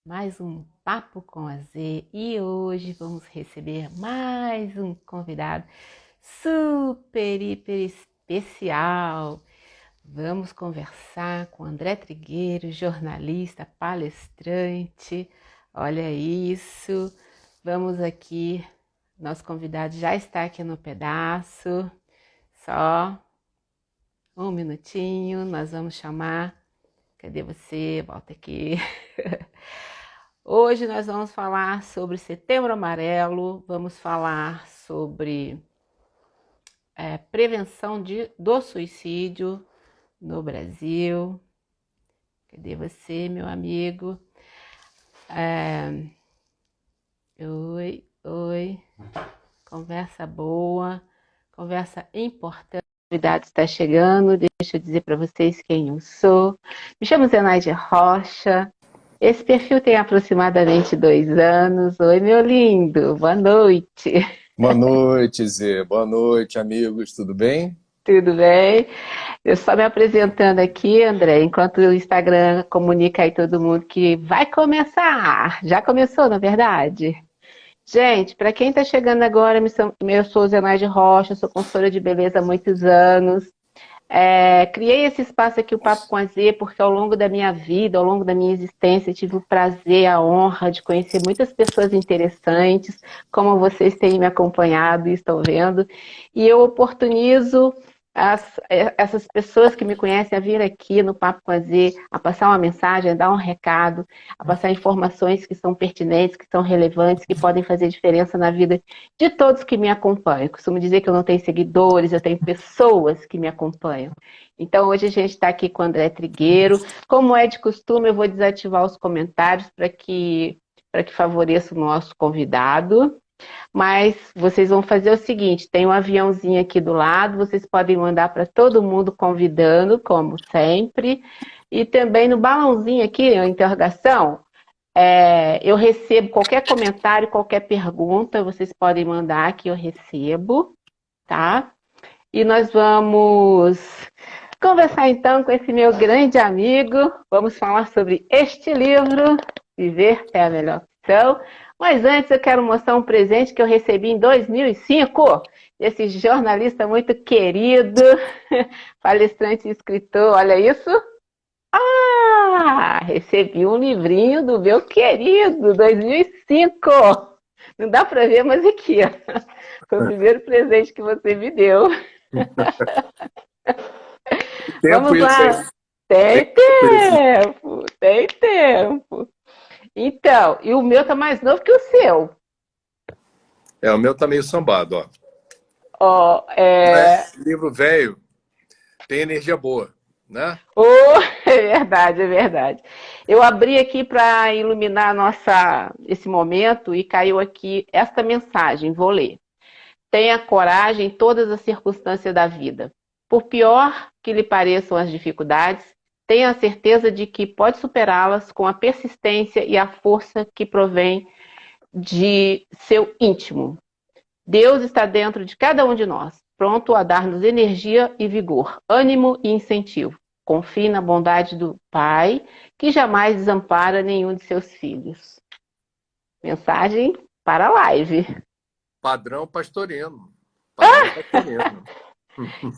mais um Papo com a Z e hoje vamos receber mais um convidado super, hiper especial. Vamos conversar com André Trigueiro, jornalista, palestrante. Olha isso. Vamos aqui, nosso convidado já está aqui no pedaço. Só um minutinho, nós vamos chamar. Cadê você? Volta aqui. Hoje nós vamos falar sobre Setembro Amarelo, vamos falar sobre prevenção do suicídio no Brasil. Cadê você, meu amigo? Oi. Conversa boa, conversa importante. O convidado está chegando, deixa eu dizer para vocês quem eu sou. Me chamo Zenaide Rocha. Esse perfil tem aproximadamente 2 anos. Oi, meu lindo, boa noite. Boa noite, Zê. Boa noite, amigos. Tudo bem? Tudo bem? Eu só me apresentando aqui, André, enquanto o Instagram comunica aí todo mundo que vai começar. Já começou, na verdade? Gente, para quem está chegando agora, eu sou Zenaide Rocha, sou consultora de beleza há muitos anos. Criei esse espaço aqui, o Papo com a Z, porque ao longo da minha vida, ao longo da minha existência, eu tive o prazer, a honra de conhecer muitas pessoas interessantes, como vocês têm me acompanhado e estão vendo. E eu oportunizo essas pessoas que me conhecem a vir aqui no Papo com a Z, a passar uma mensagem, a dar um recado, a passar informações que são pertinentes, que são relevantes, que podem fazer diferença na vida de todos que me acompanham. Eu costumo dizer que eu não tenho seguidores, eu tenho pessoas que me acompanham. Então, hoje a gente está aqui com o André Trigueiro. Como é de costume, eu vou desativar os comentários para que favoreça o nosso convidado. Mas vocês vão fazer o seguinte, tem um aviãozinho aqui do lado, vocês podem mandar para todo mundo convidando, como sempre. E também no balãozinho aqui, a interrogação, eu recebo qualquer comentário, qualquer pergunta, vocês podem mandar que eu recebo, tá? E nós vamos conversar então com esse meu grande amigo. Vamos falar sobre este livro, Viver é a Melhor Opção. Mas antes eu quero mostrar um presente que eu recebi em 2005, desse jornalista muito querido, palestrante e escritor, olha isso. Recebi um livrinho do meu querido, 2005. Não dá para ver, mas aqui, ó. Foi o primeiro presente que você me deu. Tempo Vamos isso, hein? lá. Tem Tempo isso. tempo, tem tempo. Então, e o meu tá mais novo que o seu. O meu tá meio sambado, ó. Ó, Mas livro velho tem energia boa, né? Oh, é verdade, é verdade. Eu abri aqui para iluminar esse momento e caiu aqui esta mensagem, vou ler. Tenha coragem em todas as circunstâncias da vida. Por pior que lhe pareçam as dificuldades, tenha a certeza de que pode superá-las com a persistência e a força que provém de seu íntimo. Deus está dentro de cada um de nós, pronto a dar-nos energia e vigor, ânimo e incentivo. Confie na bondade do Pai, que jamais desampara nenhum de seus filhos. Mensagem para a live. Padrão pastorino. Padrão pastorino.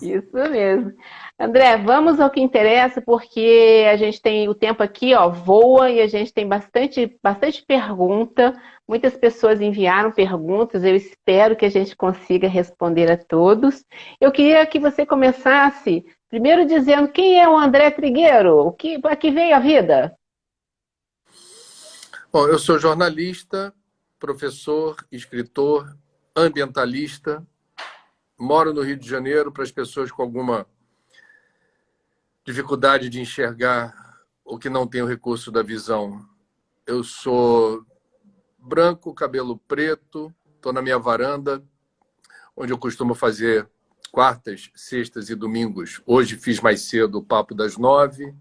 Isso mesmo. André, vamos ao que interessa, porque a gente tem o tempo aqui, ó, voa e a gente tem bastante pergunta. Muitas pessoas enviaram perguntas, eu espero que a gente consiga responder a todos. Eu queria que você começasse primeiro dizendo quem é o André Trigueiro, para que veio a vida? Bom, eu sou jornalista, professor, escritor, ambientalista. Moro no Rio de Janeiro. Para as pessoas com alguma dificuldade de enxergar o que não tem o recurso da visão. Eu sou branco, cabelo preto, estou na minha varanda, onde eu costumo fazer quartas, sextas e domingos. Hoje fiz mais cedo o Papo das 9.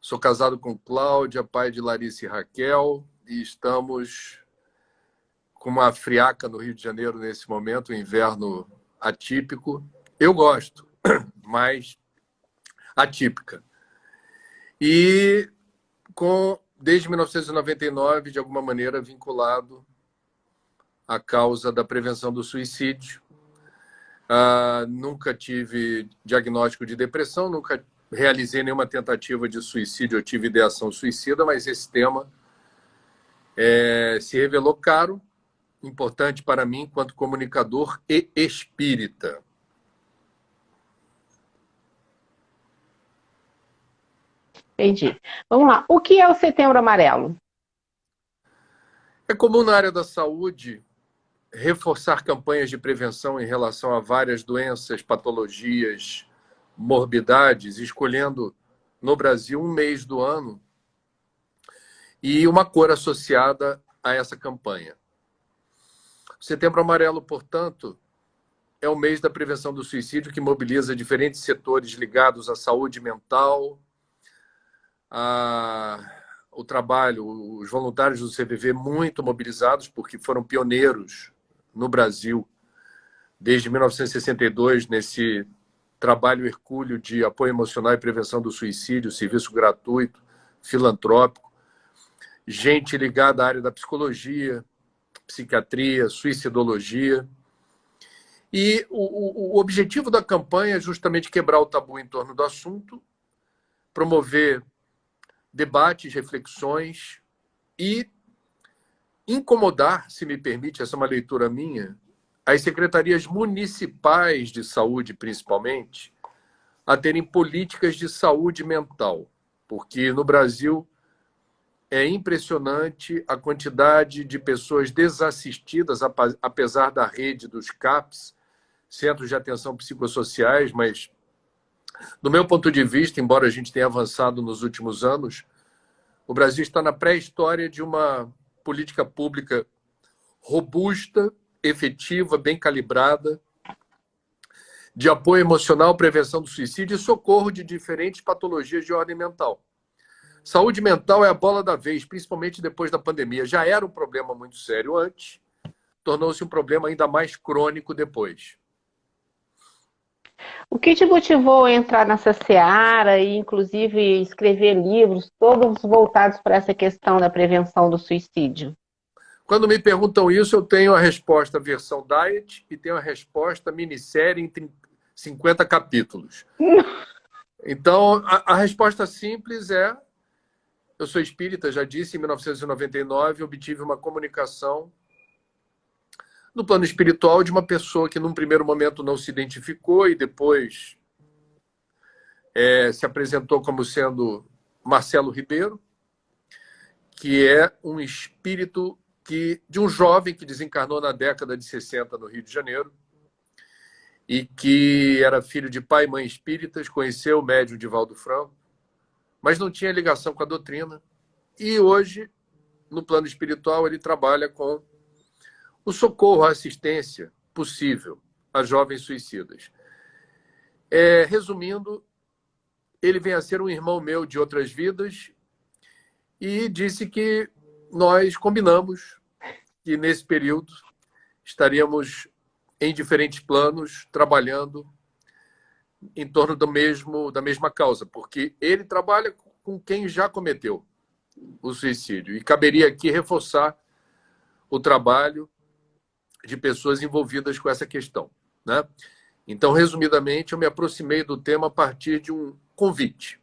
Sou casado com Cláudia, pai de Larissa e Raquel, e estamos com uma friaca no Rio de Janeiro nesse momento, um inverno atípico. Eu gosto, mas atípica. E com desde 1999, de alguma maneira, vinculado à causa da prevenção do suicídio. Nunca tive diagnóstico de depressão, nunca realizei nenhuma tentativa de suicídio, eu tive ideação suicida, mas esse tema se revelou caro, importante para mim enquanto comunicador e espírita. Entendi. Vamos lá. O que é o Setembro Amarelo? É comum na área da saúde reforçar campanhas de prevenção em relação a várias doenças, patologias, morbidades, escolhendo no Brasil um mês do ano e uma cor associada a essa campanha. O Setembro Amarelo, portanto, é o mês da prevenção do suicídio que mobiliza diferentes setores ligados à saúde mental, o trabalho, os voluntários do CVV muito mobilizados, porque foram pioneiros no Brasil desde 1962 nesse trabalho hercúleo de apoio emocional e prevenção do suicídio, serviço gratuito, filantrópico, gente ligada à área da psicologia, psiquiatria, suicidologia. E o objetivo da campanha é justamente quebrar o tabu em torno do assunto, promover debates, reflexões e incomodar, se me permite, essa é uma leitura minha, as secretarias municipais de saúde, principalmente, a terem políticas de saúde mental. Porque no Brasil é impressionante a quantidade de pessoas desassistidas, apesar da rede dos CAPs, Centros de Atenção Psicossociais, mas, do meu ponto de vista, embora a gente tenha avançado nos últimos anos, o Brasil está na pré-história de uma política pública robusta, efetiva, bem calibrada, de apoio emocional, prevenção do suicídio e socorro de diferentes patologias de ordem mental. Saúde mental é a bola da vez, principalmente depois da pandemia. Já era um problema muito sério antes, tornou-se um problema ainda mais crônico depois. O que te motivou a entrar nessa seara e, inclusive, escrever livros todos voltados para essa questão da prevenção do suicídio? Quando me perguntam isso, eu tenho a resposta versão diet e tenho a resposta minissérie em 50 capítulos. Então, a resposta simples é: eu sou espírita, já disse, em 1999, obtive uma comunicação no plano espiritual de uma pessoa que, num primeiro momento, não se identificou e depois se apresentou como sendo Marcelo Ribeiro, que é um espírito de um jovem que desencarnou na década de 60 no Rio de Janeiro e que era filho de pai e mãe espíritas, conheceu o médium Divaldo Franco, mas não tinha ligação com a doutrina. E hoje, no plano espiritual, ele trabalha com o socorro, a assistência possível a jovens suicidas. Resumindo, ele vem a ser um irmão meu de outras vidas e disse que nós combinamos que nesse período estaríamos em diferentes planos, trabalhando em torno da mesma causa, porque ele trabalha com quem já cometeu o suicídio. E caberia aqui reforçar o trabalho de pessoas envolvidas com essa questão, né? Então, resumidamente, eu me aproximei do tema a partir de um convite.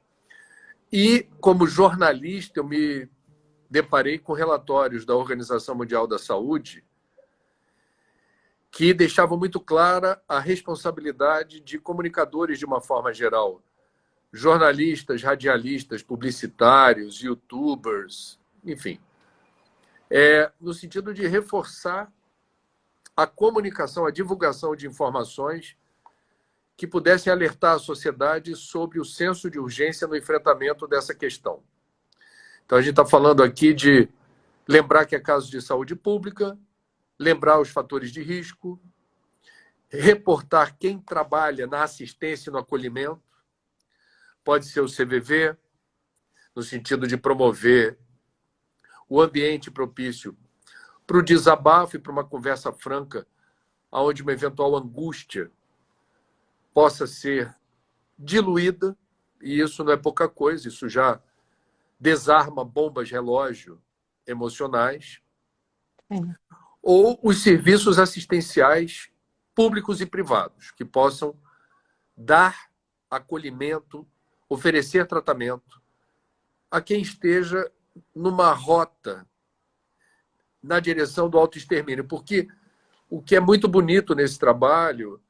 E, como jornalista, eu me deparei com relatórios da Organização Mundial da Saúde que deixavam muito clara a responsabilidade de comunicadores de uma forma geral, jornalistas, radialistas, publicitários, youtubers, enfim, no sentido de reforçar a comunicação, a divulgação de informações que pudessem alertar a sociedade sobre o senso de urgência no enfrentamento dessa questão. Então, a gente está falando aqui de lembrar que é caso de saúde pública, lembrar os fatores de risco, reportar quem trabalha na assistência e no acolhimento, pode ser o CVV, no sentido de promover o ambiente propício para o desabafo e para uma conversa franca, onde uma eventual angústia possa ser diluída, e isso não é pouca coisa, isso já desarma bombas relógio emocionais, Sim. ou os serviços assistenciais públicos e privados, que possam dar acolhimento, oferecer tratamento a quem esteja numa rota na direção do autoextermínio. Porque o que é muito bonito nesse trabalho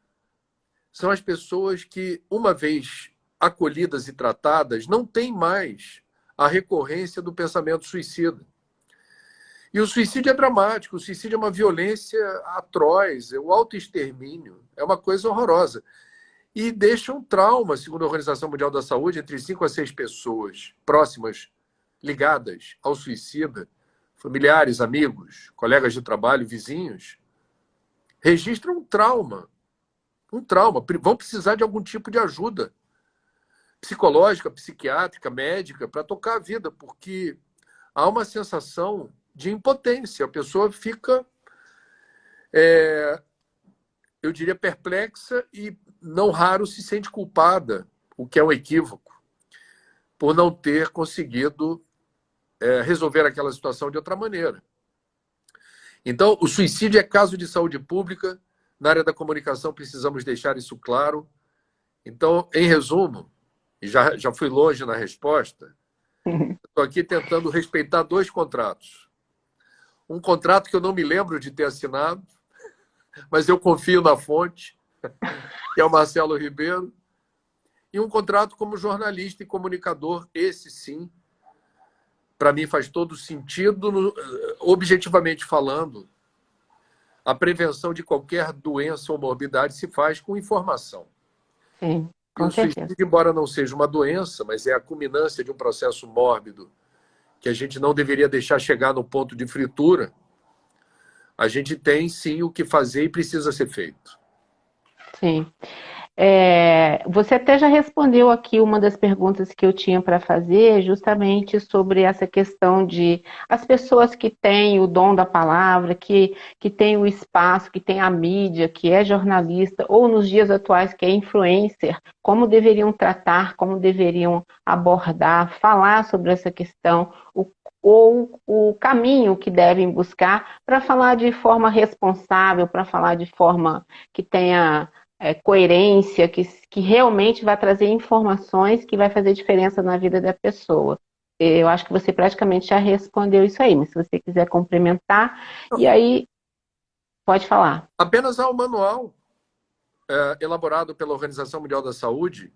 são as pessoas que, uma vez acolhidas e tratadas, não têm mais a recorrência do pensamento suicida. E o suicídio é dramático, o suicídio é uma violência atroz, o autoextermínio é uma coisa horrorosa. E deixa um trauma, segundo a Organização Mundial da Saúde, entre 5 a 6 pessoas próximas, ligadas ao suicida, familiares, amigos, colegas de trabalho, vizinhos, registram um trauma. Um trauma. Vão precisar de algum tipo de ajuda psicológica, psiquiátrica, médica, para tocar a vida, porque há uma sensação de impotência. A pessoa fica, eu diria, perplexa e, não raro, se sente culpada, o que é um equívoco, por não ter conseguido resolver aquela situação de outra maneira. Então, o suicídio é caso de saúde pública. Na área da comunicação, precisamos deixar isso claro. Então, em resumo, e já fui longe na resposta, estou aqui tentando respeitar 2 contratos. Um contrato que eu não me lembro de ter assinado, mas eu confio na fonte, que é o Marcelo Ribeiro, e um contrato como jornalista e comunicador, esse sim, para mim faz todo sentido, objetivamente falando, a prevenção de qualquer doença ou morbidade se faz com informação. Sim, E com o certeza. suicídio, embora não seja uma doença, mas é a culminância de um processo mórbido que a gente não deveria deixar chegar no ponto de fritura, a gente tem sim o que fazer e precisa ser feito. Sim. Você até já respondeu aqui uma das perguntas que eu tinha para fazer, justamente sobre essa questão de as pessoas que têm o dom da palavra, que têm o espaço, que têm a mídia, que é jornalista, ou nos dias atuais que é influencer, como deveriam tratar, como deveriam abordar, falar sobre essa questão, ou o caminho que devem buscar para falar de forma responsável, para falar de forma que tenha coerência, que realmente vai trazer informações que vai fazer diferença na vida da pessoa. Eu acho que você praticamente já respondeu isso aí, mas se você quiser complementar, e aí pode falar. Apenas há um manual elaborado pela Organização Mundial da Saúde,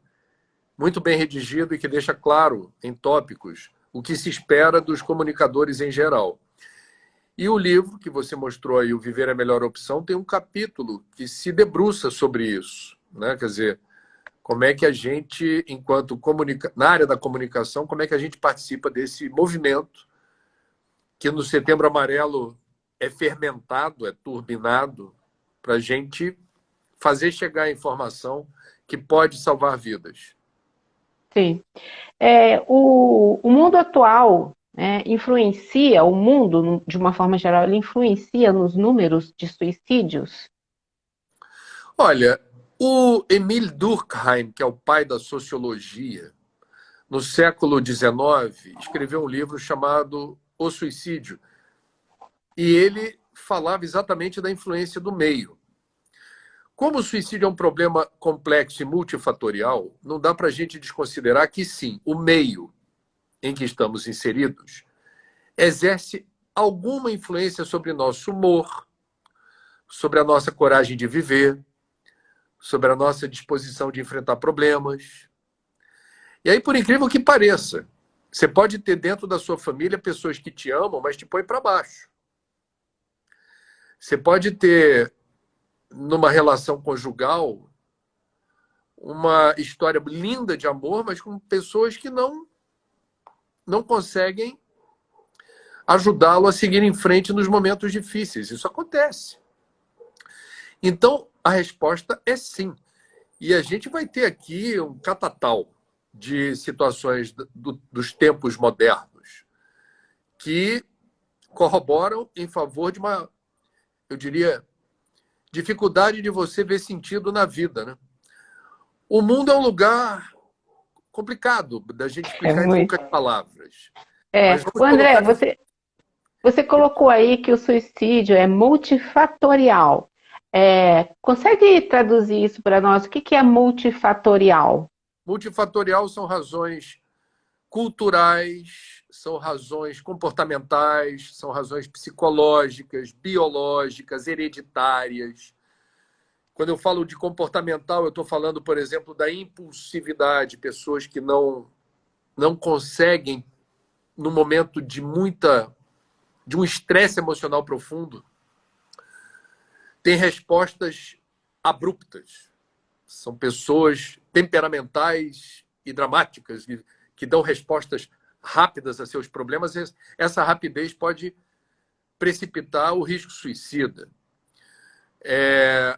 muito bem redigido e que deixa claro, em tópicos, o que se espera dos comunicadores em geral. E o livro que você mostrou aí, O Viver é a Melhor Opção, tem um capítulo que se debruça sobre isso, né? Quer dizer, como é que a gente, enquanto na área da comunicação, como é que a gente participa desse movimento que no Setembro Amarelo é fermentado, é turbinado, para a gente fazer chegar a informação que pode salvar vidas. Sim. O mundo atual influencia, o mundo, de uma forma geral, ele influencia nos números de suicídios? Olha, o Emile Durkheim, que é o pai da sociologia, no século XIX, escreveu um livro chamado O Suicídio. E ele falava exatamente da influência do meio. Como o suicídio é um problema complexo e multifatorial, não dá para a gente desconsiderar que, sim, o meio em que estamos inseridos exerce alguma influência sobre nosso humor, sobre a nossa coragem de viver, sobre a nossa disposição de enfrentar problemas. E aí, por incrível que pareça, você pode ter dentro da sua família pessoas que te amam, mas te põem para baixo. Você pode ter, numa relação conjugal, uma história linda de amor, mas com pessoas que não conseguem ajudá-lo a seguir em frente nos momentos difíceis. Isso acontece. Então, a resposta é sim. E a gente vai ter aqui um catatal de situações dos tempos modernos que corroboram em favor de uma, eu diria, dificuldade de você ver sentido na vida, né? O mundo é um lugar complicado da gente É explicar em muito. poucas palavras. Mas É. O vamos André, colocar... você colocou aí que o suicídio é multifatorial. Consegue traduzir isso para nós? O que que é multifatorial? Multifatorial são razões culturais, são razões comportamentais, são razões psicológicas, biológicas, hereditárias. Quando eu falo de comportamental, eu estou falando, por exemplo, da impulsividade, pessoas que não conseguem, no momento de um estresse emocional profundo, tem respostas abruptas. São pessoas temperamentais e dramáticas que dão respostas rápidas a seus problemas. Essa rapidez pode precipitar o risco suicida.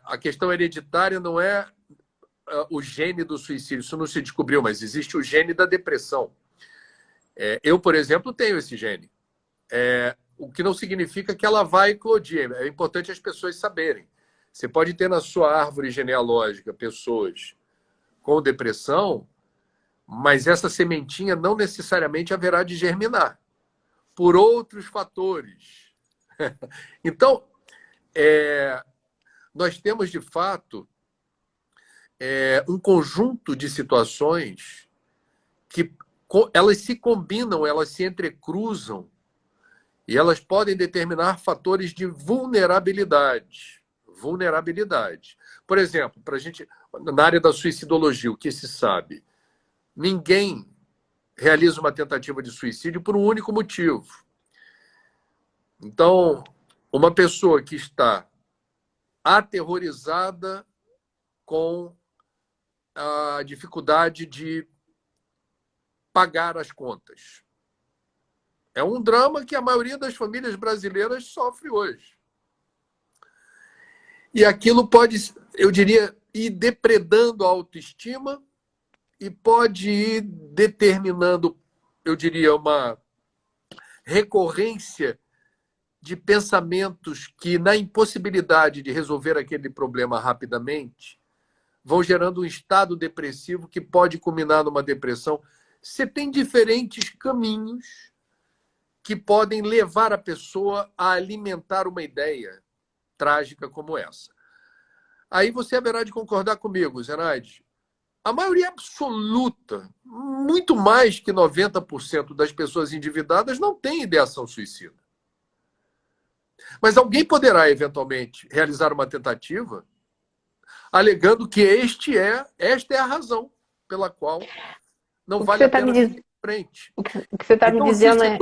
A questão hereditária não é o gene do suicídio, isso não se descobriu, mas existe o gene da depressão. Eu, por exemplo, tenho esse gene. O que não significa que ela vai eclodir. É importante as pessoas saberem. Você pode ter na sua árvore genealógica pessoas com depressão, mas essa sementinha não necessariamente haverá de germinar, por outros fatores. Então, nós temos, de fato, um conjunto de situações que elas se combinam, elas se entrecruzam, e elas podem determinar fatores de vulnerabilidade. Vulnerabilidade. Por exemplo, na área da suicidologia, o que se sabe? Ninguém realiza uma tentativa de suicídio por um único motivo. Então, uma pessoa que está aterrorizada com a dificuldade de pagar as contas. É um drama que a maioria das famílias brasileiras sofre hoje. E aquilo pode, eu diria, ir depredando a autoestima e pode ir determinando, eu diria, uma recorrência de pensamentos que, na impossibilidade de resolver aquele problema rapidamente, vão gerando um estado depressivo que pode culminar numa depressão. Você tem diferentes caminhos que podem levar a pessoa a alimentar uma ideia trágica como essa. Aí você haverá de concordar comigo, Zenaide. A maioria absoluta, muito mais que 90% das pessoas endividadas não tem ideação suicida. Mas alguém poderá, eventualmente, realizar uma tentativa alegando que esta é a razão pela qual não O que vale você a está me pena seguir dizendo, em frente. o que você está me Então, dizendo é,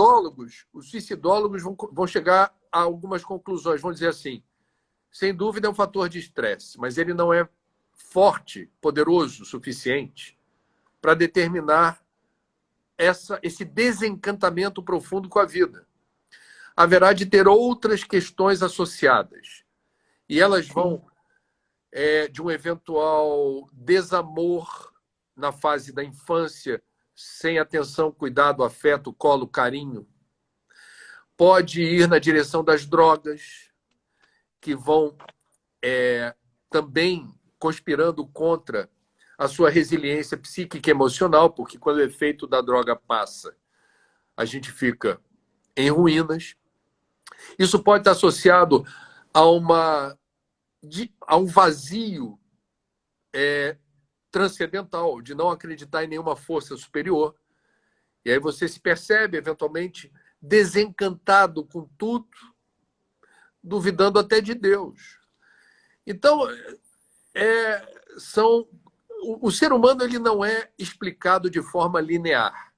os suicidólogos vão chegar a algumas conclusões. Vão dizer assim, sem dúvida é um fator de estresse, mas ele não é forte, poderoso o suficiente para determinar esse desencantamento profundo com a vida. Haverá de ter outras questões associadas. E elas vão de um eventual desamor na fase da infância, sem atenção, cuidado, afeto, colo, carinho. Pode ir na direção das drogas, que vão também conspirando contra a sua resiliência psíquica e emocional, porque quando o efeito da droga passa, a gente fica em ruínas. Isso pode estar associado a um vazio transcendental, de não acreditar em nenhuma força superior. E aí você se percebe, eventualmente, desencantado com tudo, duvidando até de Deus. Então, o ser humano ele não é explicado de forma linear.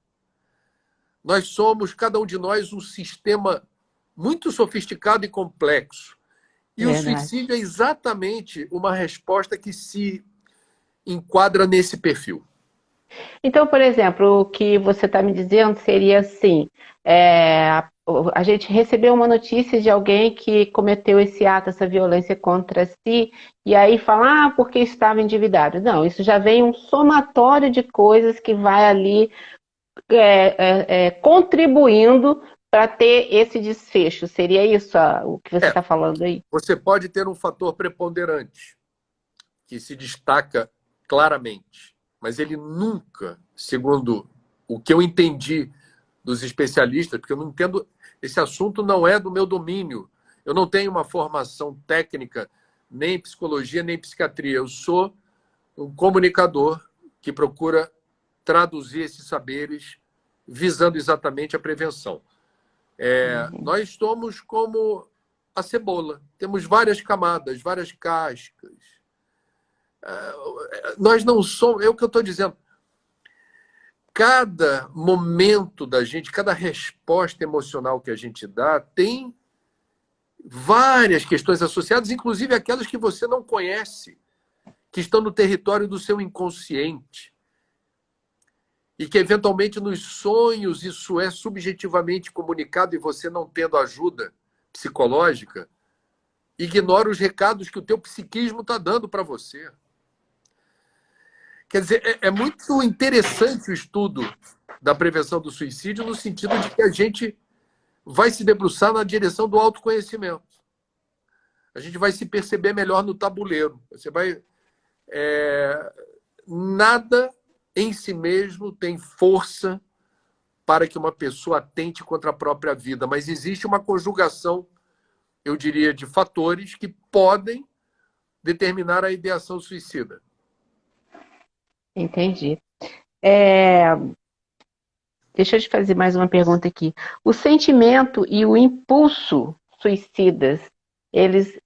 Nós somos, cada um de nós, um sistema muito sofisticado e complexo. E o verdade. suicídio é exatamente uma resposta que se enquadra nesse perfil. Então, por exemplo, o que você está me dizendo seria assim: a gente recebeu uma notícia de alguém que cometeu esse ato, essa violência contra si, e aí fala, porque estava endividado. Não, isso já vem um somatório de coisas que vai ali contribuindo para ter esse desfecho. Seria isso o que você está falando aí? Você pode ter um fator preponderante que se destaca claramente. mas ele nunca, segundo o que eu entendi dos especialistas, porque eu não entendo, esse assunto não é do meu domínio. Eu não tenho uma formação técnica, nem em psicologia, nem em psiquiatria. Eu sou um comunicador que procura traduzir esses saberes visando exatamente a prevenção. Nós somos como a cebola. Temos várias camadas, várias cascas. Nós não somos... É o que eu estou dizendo. Cada momento da gente, cada resposta emocional que a gente dá, tem várias questões associadas, inclusive aquelas que você não conhece, que estão no território do seu inconsciente. E que, eventualmente, nos sonhos, isso é subjetivamente comunicado e você, não tendo ajuda psicológica, ignora os recados que o teu psiquismo está dando para você. Quer dizer, é muito interessante o estudo da prevenção do suicídio no sentido de que a gente vai se debruçar na direção do autoconhecimento. A gente vai se perceber melhor no tabuleiro. Você vai... Nada em si mesmo tem força para que uma pessoa atente contra a própria vida, mas existe uma conjugação, eu diria, de fatores que podem determinar a ideação suicida. Entendi. Deixa eu te fazer mais uma pergunta aqui. O sentimento e o impulso suicidas, eles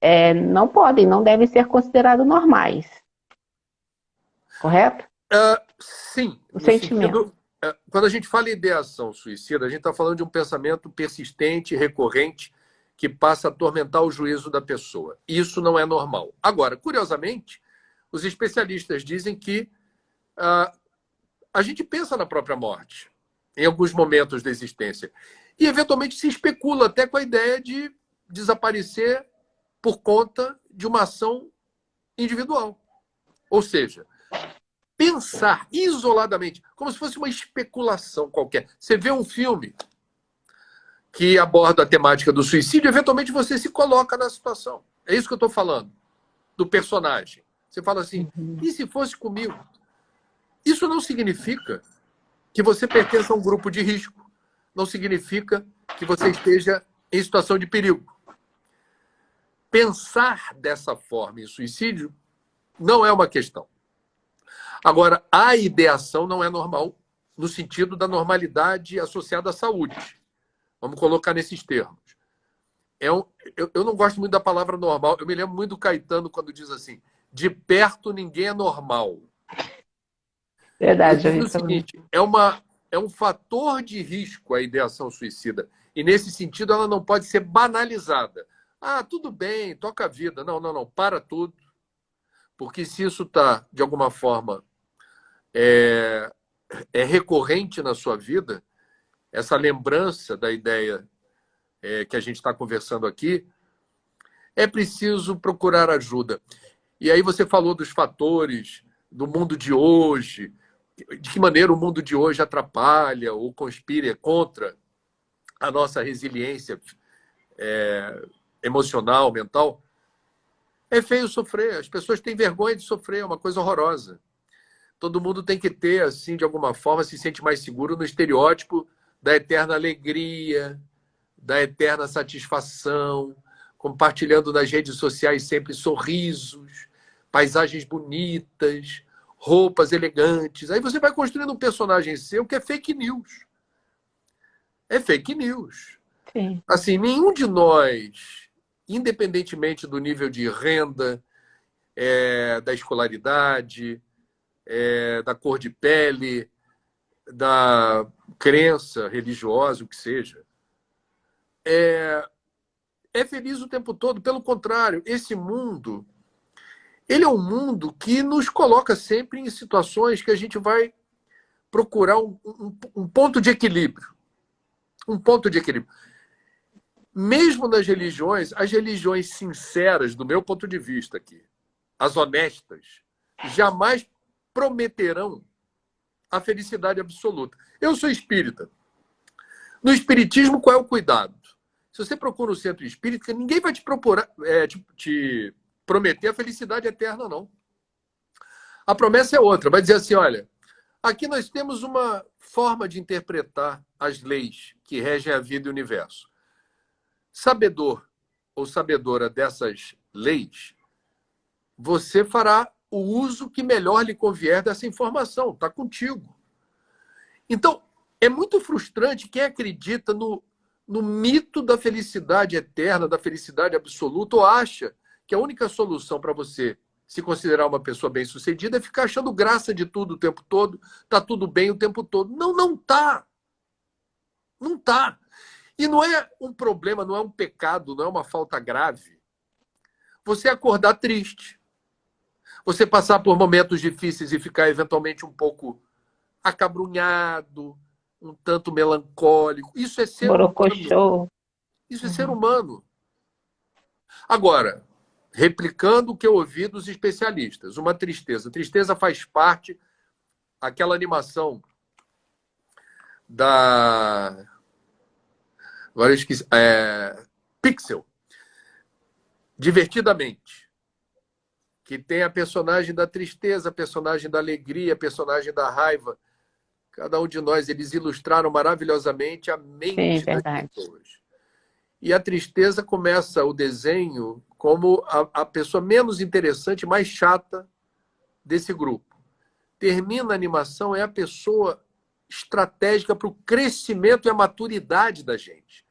não devem ser considerados normais. Correto? Sim. O sentimento. Quando a gente fala em ideação suicida, a gente está falando de um pensamento persistente, recorrente, que passa a atormentar o juízo da pessoa. Isso não é normal. Agora, curiosamente, os especialistas dizem que a gente pensa na própria morte em alguns momentos da existência. E, eventualmente, se especula até com a ideia de desaparecer por conta de uma ação individual. Ou seja, pensar isoladamente, como se fosse uma especulação qualquer. Você vê um filme que aborda a temática do suicídio, eventualmente você se coloca na situação. É isso que eu estou falando, do personagem. Você fala assim, e se fosse comigo? Isso não significa que você pertença a um grupo de risco. Não significa que você esteja em situação de perigo. Pensar dessa forma em suicídio não é uma questão. Agora, a ideação não é normal no sentido da normalidade associada à saúde. Vamos colocar nesses termos. Eu não gosto muito da palavra normal. Eu me lembro muito do Caetano quando diz assim, de perto ninguém é normal. Verdade. É o seguinte, é um fator de risco a ideação suicida. E, nesse sentido, ela não pode ser banalizada. Tudo bem, toca a vida. Não, para tudo. Porque se isso está, de alguma forma, recorrente na sua vida, essa lembrança da ideia que a gente está conversando aqui, é preciso procurar ajuda. E aí você falou dos fatores do mundo de hoje, de que maneira o mundo de hoje atrapalha ou conspira contra a nossa resiliência emocional, mental. É feio sofrer, as pessoas têm vergonha de sofrer, é uma coisa horrorosa. Todo mundo tem que ter, assim, de alguma forma, se sente mais seguro no estereótipo da eterna alegria, da eterna satisfação, compartilhando nas redes sociais sempre sorrisos, paisagens bonitas, roupas elegantes. Aí você vai construindo um personagem seu que é fake news. É fake news. Sim. Assim, nenhum de nós, independentemente do nível de renda, da escolaridade, da cor de pele, da crença religiosa, o que seja, é feliz o tempo todo. Pelo contrário, esse mundo, ele é um mundo que nos coloca sempre em situações que a gente vai procurar um ponto de equilíbrio. Um ponto de equilíbrio. Mesmo nas religiões, as religiões sinceras, do meu ponto de vista aqui, as honestas, jamais prometerão a felicidade absoluta. Eu sou espírita. No espiritismo, qual é o cuidado? Se você procura um centro espírita, ninguém vai te prometer a felicidade eterna, não. A promessa é outra, vai dizer assim, olha, aqui nós temos uma forma de interpretar as leis que regem a vida e o universo. Sabedor ou sabedora dessas leis, você fará o uso que melhor lhe convier dessa informação, está contigo. Então, é muito frustrante quem acredita no mito da felicidade eterna, da felicidade absoluta, ou acha que a única solução para você se considerar uma pessoa bem-sucedida é ficar achando graça de tudo o tempo todo, tá tudo bem o tempo todo. Não, não tá. Não tá. E não é um problema, não é um pecado, não é uma falta grave você acordar triste, você passar por momentos difíceis e ficar eventualmente um pouco acabrunhado, um tanto melancólico. Isso é ser humano. Borocochô. Isso é ser humano. Agora, replicando o que eu ouvi dos especialistas, uma tristeza. Tristeza faz parte, aquela animação da... Agora eu esqueci. Pixel. Divertidamente. Que tem a personagem da tristeza, a personagem da alegria, a personagem da raiva. Cada um de nós, eles ilustraram maravilhosamente a mente Sim, das verdade. pessoas. E a tristeza começa o desenho como a pessoa menos interessante, mais chata desse grupo. Termina a animação, é a pessoa estratégica para o crescimento e a maturidade da gente.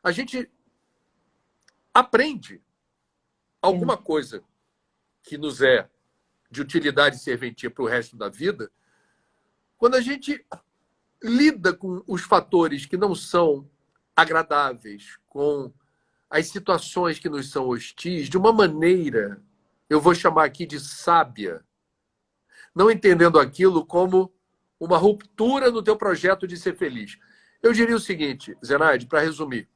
A gente aprende alguma coisa que nos é de utilidade e serventia para o resto da vida quando a gente lida com os fatores que não são agradáveis, com as situações que nos são hostis, de uma maneira, eu vou chamar aqui de sábia, não entendendo aquilo como uma ruptura no teu projeto de ser feliz. Eu diria o seguinte, Zenaide, para resumir.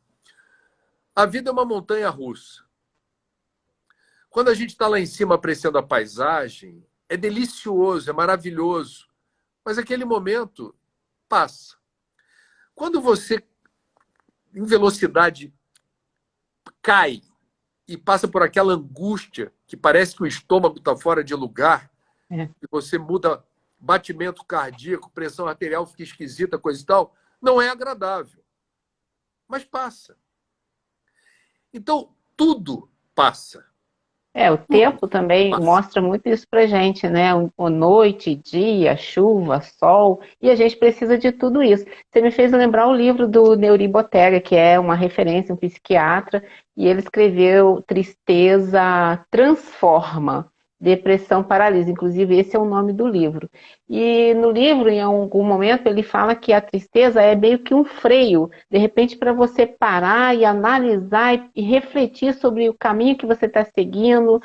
A vida é uma montanha russa. Quando a gente está lá em cima apreciando a paisagem, é delicioso, é maravilhoso, mas aquele momento passa. Quando você, em velocidade, cai e passa por aquela angústia que parece que o estômago está fora de lugar, e você muda batimento cardíaco, pressão arterial fica esquisita, coisa e tal, não é agradável. Mas passa. Então, tudo passa. O tempo também mostra muito isso pra gente, né? Noite, dia, chuva, sol, e a gente precisa de tudo isso. Você me fez lembrar o livro do Neuri Botega, que é uma referência, um psiquiatra, e ele escreveu Tristeza Transforma, Depressão Paralisa. Inclusive, esse é o nome do livro. E no livro, em algum momento, ele fala que a tristeza é meio que um freio, de repente, para você parar e analisar e refletir sobre o caminho que você está seguindo,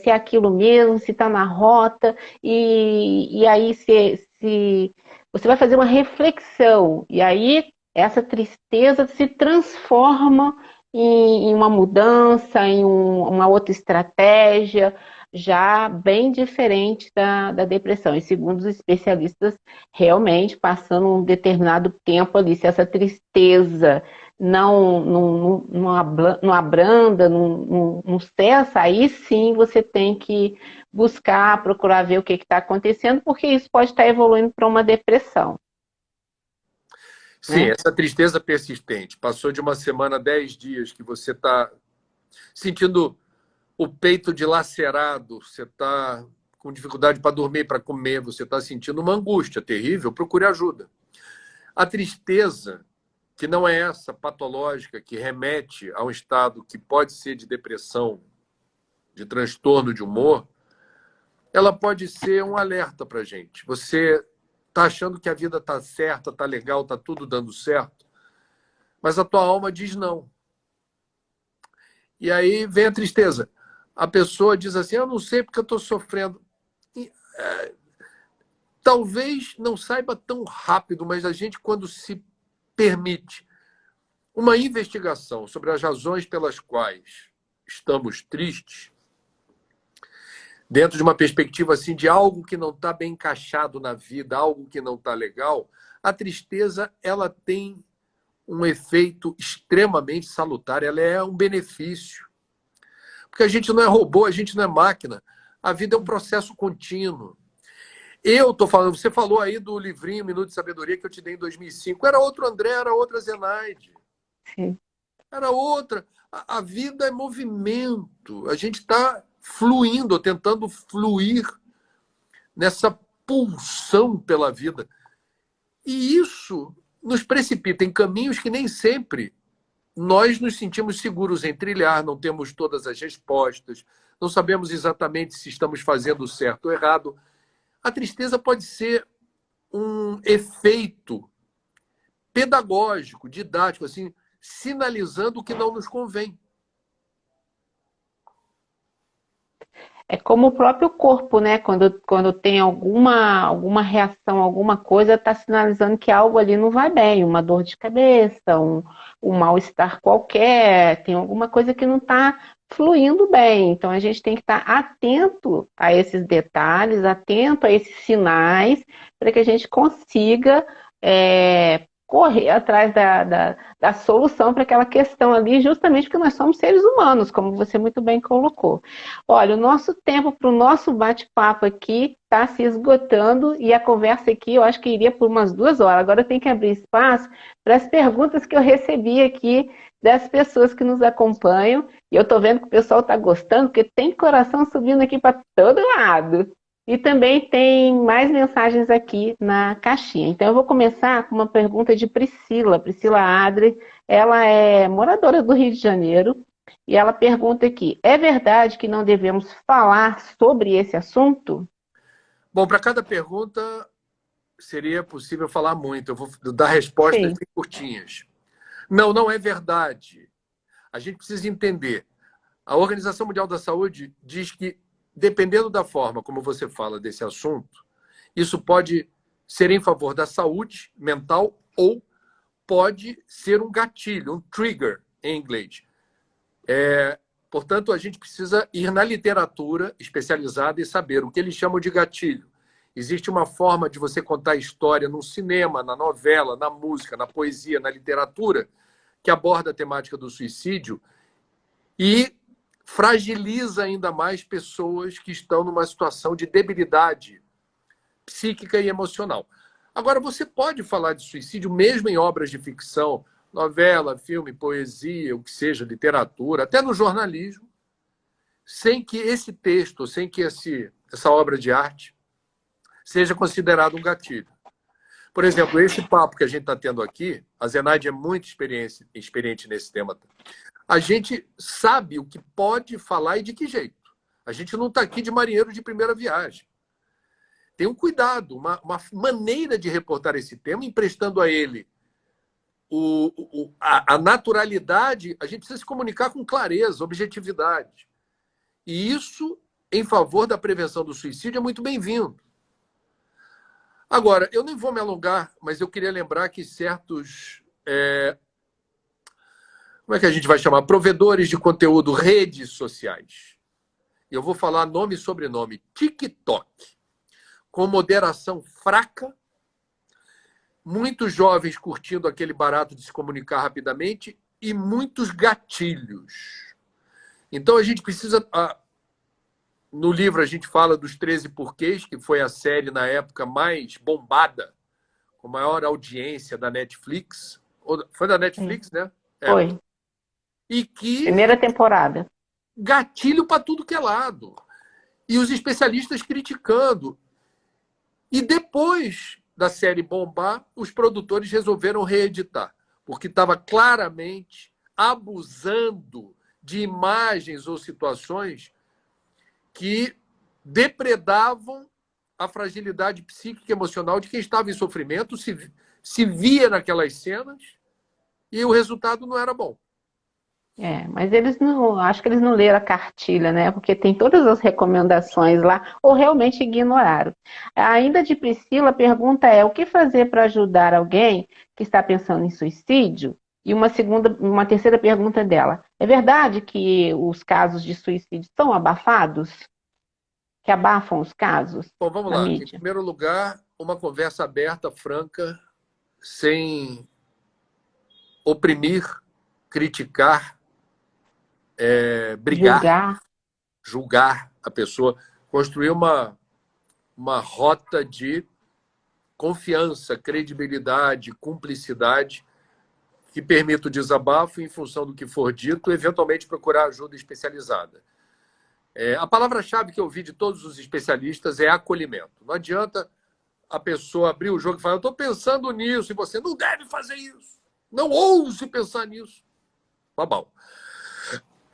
se é aquilo mesmo, se está na rota, e aí se você vai fazer uma reflexão, e aí essa tristeza se transforma em uma mudança, em uma outra estratégia, já bem diferente da depressão. E segundo os especialistas, realmente, passando um determinado tempo ali, se essa tristeza não abranda, não cessa, aí sim você tem que buscar, procurar ver o que está acontecendo, porque isso pode estar evoluindo para uma depressão. Sim, essa tristeza persistente. Passou de uma semana, 10 dias, que você está sentindo o peito dilacerado, você está com dificuldade para dormir, para comer, você está sentindo uma angústia terrível, procure ajuda. A tristeza, que não é essa patológica, que remete a um estado que pode ser de depressão, de transtorno de humor, ela pode ser um alerta para a gente. Você está achando que a vida está certa, está legal, está tudo dando certo, mas a tua alma diz não. E aí vem a tristeza. A pessoa diz assim, eu não sei porque eu estou sofrendo. Talvez não saiba tão rápido, mas a gente, quando se permite uma investigação sobre as razões pelas quais estamos tristes, dentro de uma perspectiva assim, de algo que não está bem encaixado na vida, algo que não está legal, a tristeza ela tem um efeito extremamente salutar, ela é um benefício. Porque a gente não é robô, a gente não é máquina. A vida é um processo contínuo. Eu estou falando, você falou aí do livrinho Minuto de Sabedoria que eu te dei em 2005. Era outro André, era outra Zenaide. Sim. Era outra. A vida é movimento. A gente está fluindo, tentando fluir nessa pulsão pela vida. E isso nos precipita em caminhos que nem sempre nós nos sentimos seguros em trilhar, não temos todas as respostas, não sabemos exatamente se estamos fazendo certo ou errado. A tristeza pode ser um efeito pedagógico, didático, assim, sinalizando o que não nos convém. É como o próprio corpo, né? Quando tem alguma reação, alguma coisa, está sinalizando que algo ali não vai bem, uma dor de cabeça, um mal-estar qualquer, tem alguma coisa que não está fluindo bem. Então a gente tem que estar atento a esses detalhes, atento a esses sinais, para que a gente consiga correr atrás da solução para aquela questão ali, justamente porque nós somos seres humanos, como você muito bem colocou. Olha, o nosso tempo para o nosso bate-papo aqui está se esgotando e a conversa aqui eu acho que iria por umas 2 horas. Agora eu tenho que abrir espaço para as perguntas que eu recebi aqui das pessoas que nos acompanham. E eu estou vendo que o pessoal está gostando, porque tem coração subindo aqui para todo lado. E também tem mais mensagens aqui na caixinha. Então eu vou começar com uma pergunta de Priscila. Priscila Adri, ela é moradora do Rio de Janeiro. E ela pergunta aqui: é verdade que não devemos falar sobre esse assunto? Bom, para cada pergunta seria possível falar muito. Eu vou dar respostas Sim. bem curtinhas. Não, não é verdade. A gente precisa entender. A Organização Mundial da Saúde diz que, dependendo da forma como você fala desse assunto, isso pode ser em favor da saúde mental ou pode ser um gatilho, um trigger em inglês. Portanto, a gente precisa ir na literatura especializada e saber o que eles chamam de gatilho. Existe uma forma de você contar a história no cinema, na novela, na música, na poesia, na literatura, que aborda a temática do suicídio e fragiliza ainda mais pessoas que estão numa situação de debilidade psíquica e emocional. Agora, você pode falar de suicídio mesmo em obras de ficção, novela, filme, poesia, o que seja, literatura, até no jornalismo, sem que esse texto, sem que essa obra de arte seja considerado um gatilho. Por exemplo, esse papo que a gente está tendo aqui, a Zenaide é muito experiente nesse tema. A gente sabe o que pode falar e de que jeito. A gente não está aqui de marinheiro de primeira viagem. Tem um cuidado, uma maneira de reportar esse tema, emprestando a ele a naturalidade. A gente precisa se comunicar com clareza, objetividade. E isso, em favor da prevenção do suicídio, é muito bem-vindo. Agora, eu nem vou me alongar, mas eu queria lembrar que certos... como é que a gente vai chamar? Provedores de conteúdo, redes sociais. Eu vou falar nome e sobrenome. TikTok. Com moderação fraca, muitos jovens curtindo aquele barato de se comunicar rapidamente e muitos gatilhos. Então a gente precisa... No livro a gente fala dos 13 porquês, que foi a série na época mais bombada, com maior audiência da Netflix. Foi da Netflix, né? Foi. E que... Primeira temporada. Gatilho para tudo que é lado. E os especialistas criticando. E depois da série bombar, os produtores resolveram reeditar, porque estava claramente abusando de imagens ou situações que depredavam a fragilidade psíquica e emocional de quem estava em sofrimento, se via naquelas cenas e o resultado não era bom. Mas eles não, acho que eles não leram a cartilha, né? Porque tem todas as recomendações lá, ou realmente ignoraram. Ainda de Priscila, a pergunta é: o que fazer para ajudar alguém que está pensando em suicídio? E uma terceira pergunta dela: é verdade que os casos de suicídio são abafados? Que abafam os casos Bom, vamos na lá. Em mídia? primeiro lugar, uma conversa aberta, franca, sem oprimir, criticar, brigar, Julgar? julgar a pessoa. construir uma rota de confiança, credibilidade, cumplicidade, que permita o desabafo em função do que for dito, eventualmente procurar ajuda especializada. A palavra-chave que eu vi de todos os especialistas é acolhimento. Não adianta a pessoa abrir o jogo e falar: eu estou pensando nisso, e você não deve fazer isso. Não ouse pensar nisso. Tá bom.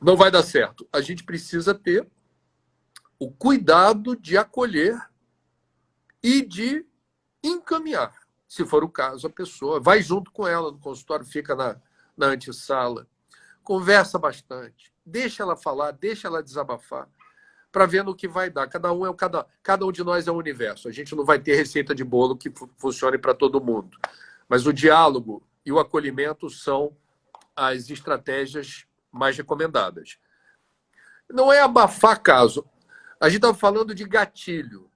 Não vai dar certo. A gente precisa ter o cuidado de acolher e de encaminhar. Se for o caso, a pessoa vai junto com ela no consultório, fica na antessala, conversa bastante, deixa ela falar, deixa ela desabafar, para ver no que vai dar. Cada um de nós é um universo. A gente não vai ter receita de bolo que funcione para todo mundo. Mas o diálogo e o acolhimento são as estratégias mais recomendadas. Não é abafar caso. A gente estava falando de gatilho.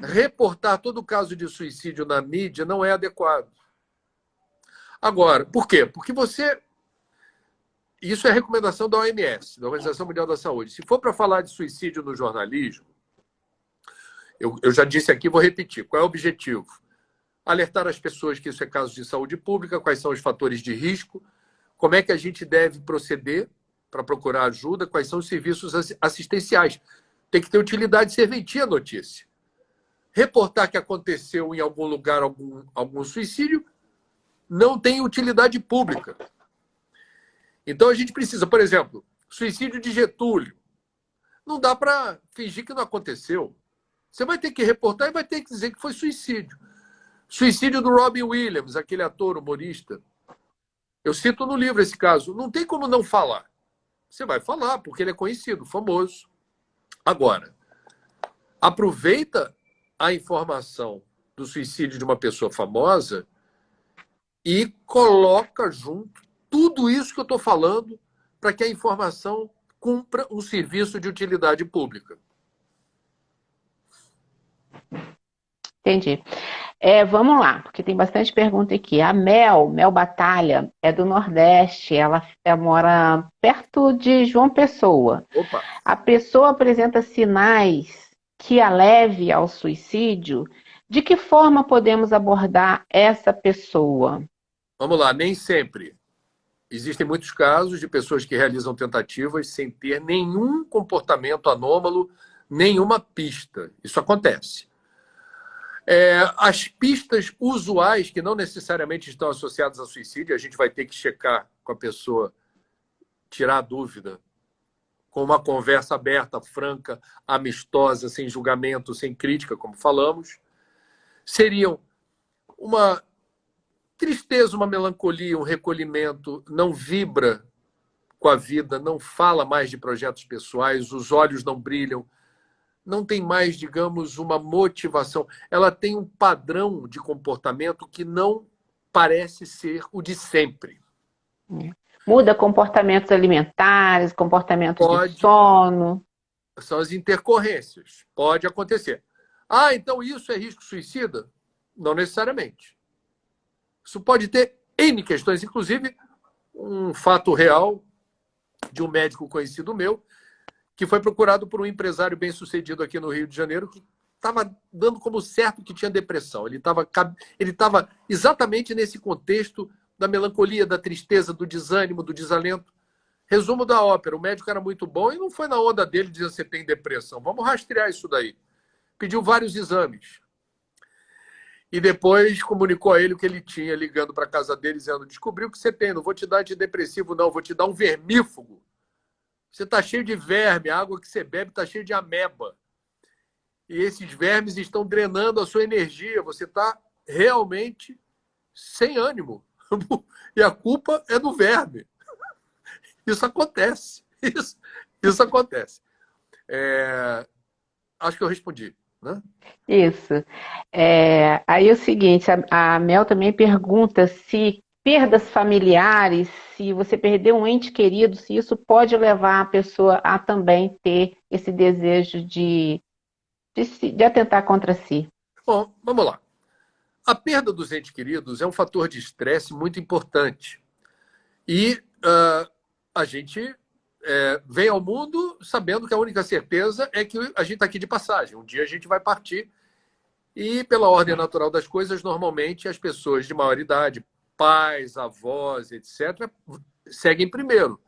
Reportar todo caso de suicídio na mídia não é adequado. Agora, por quê? Porque isso é recomendação da OMS, da Organização Mundial da Saúde. Se for para falar de suicídio no jornalismo, eu já disse aqui, vou repetir. Qual é o objetivo? Alertar as pessoas que isso é caso de saúde pública, quais são os fatores de risco, como é que a gente deve proceder para procurar ajuda, quais são os serviços assistenciais. Tem que ter utilidade de serventia a notícia. Reportar que aconteceu em algum lugar algum suicídio não tem utilidade pública. Então a gente precisa, por exemplo, suicídio de Getúlio. Não dá para fingir que não aconteceu. Você vai ter que reportar e vai ter que dizer que foi suicídio. Suicídio do Robin Williams, aquele ator humorista. Eu cito no livro esse caso. Não tem como não falar. Você vai falar, porque ele é conhecido, famoso. Agora, aproveita a informação do suicídio de uma pessoa famosa e coloca junto tudo isso que eu estou falando para que a informação cumpra um serviço de utilidade pública. Entendi. Vamos lá, porque tem bastante pergunta aqui. A Mel Batalha, é do Nordeste, ela mora perto de João Pessoa. Opa. A pessoa apresenta sinais que a leve ao suicídio. De que forma podemos abordar essa pessoa? Vamos lá, nem sempre. Existem muitos casos de pessoas que realizam tentativas sem ter nenhum comportamento anômalo, nenhuma pista. Isso acontece. As pistas usuais, que não necessariamente estão associadas a suicídio, a gente vai ter que checar com a pessoa, tirar a dúvida, com uma conversa aberta, franca, amistosa, sem julgamento, sem crítica, como falamos, seriam uma tristeza, uma melancolia, um recolhimento, não vibra com a vida, não fala mais de projetos pessoais, os olhos não brilham, não tem mais, digamos, uma motivação. Ela tem um padrão de comportamento que não parece ser o de sempre. Muda comportamentos alimentares, comportamentos de sono. São as intercorrências. Pode acontecer. Ah, então isso é risco suicida? Não necessariamente. Isso pode ter N questões, inclusive um fato real de um médico conhecido meu, que foi procurado por um empresário bem-sucedido aqui no Rio de Janeiro, que estava dando como certo que tinha depressão. Ele estava exatamente nesse contexto da melancolia, da tristeza, do desânimo, do desalento. Resumo da ópera: o médico era muito bom e não foi na onda dele dizer: você tem depressão. Vamos rastrear isso daí. Pediu vários exames. E depois comunicou a ele o que ele tinha, ligando para a casa dele, dizendo: descobriu o que você tem, não vou te dar antidepressivo, não, vou te dar um vermífugo. Você está cheio de verme, a água que você bebe está cheia de ameba. E esses vermes estão drenando a sua energia. Você está realmente sem ânimo. E a culpa é do verme. Isso acontece. Isso acontece. Acho que eu respondi, né? Isso. Aí é o seguinte, a Mel também pergunta se perdas familiares, se você perder um ente querido, se isso pode levar a pessoa a também ter esse desejo de atentar contra si. Bom, vamos lá. A perda dos entes queridos é um fator de estresse muito importante. E a gente vem ao mundo sabendo que a única certeza é que a gente está aqui de passagem. Um dia a gente vai partir e, pela ordem natural das coisas, normalmente as pessoas de maior idade, pais, avós, etc., seguem primeiro.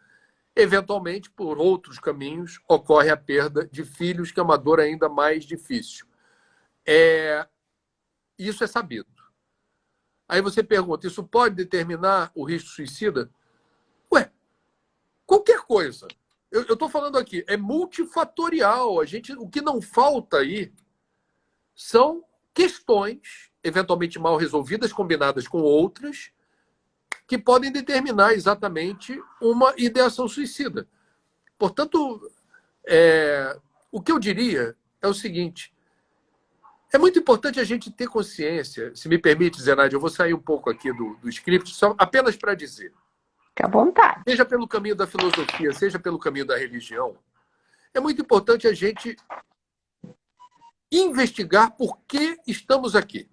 Eventualmente, por outros caminhos, ocorre a perda de filhos, que é uma dor ainda mais difícil. Isso é sabido. Aí você pergunta, isso pode determinar o risco suicida? Ué, qualquer coisa. Eu estou falando aqui, é multifatorial. O que não falta aí são questões, eventualmente mal resolvidas, combinadas com outras, que podem determinar exatamente uma ideação suicida. Portanto, o que eu diria é o seguinte: é muito importante a gente ter consciência. Se me permite, Zenaide, eu vou sair um pouco aqui do script, só apenas para dizer. Fique à vontade. Seja pelo caminho da filosofia, seja pelo caminho da religião, é muito importante a gente investigar por que estamos aqui.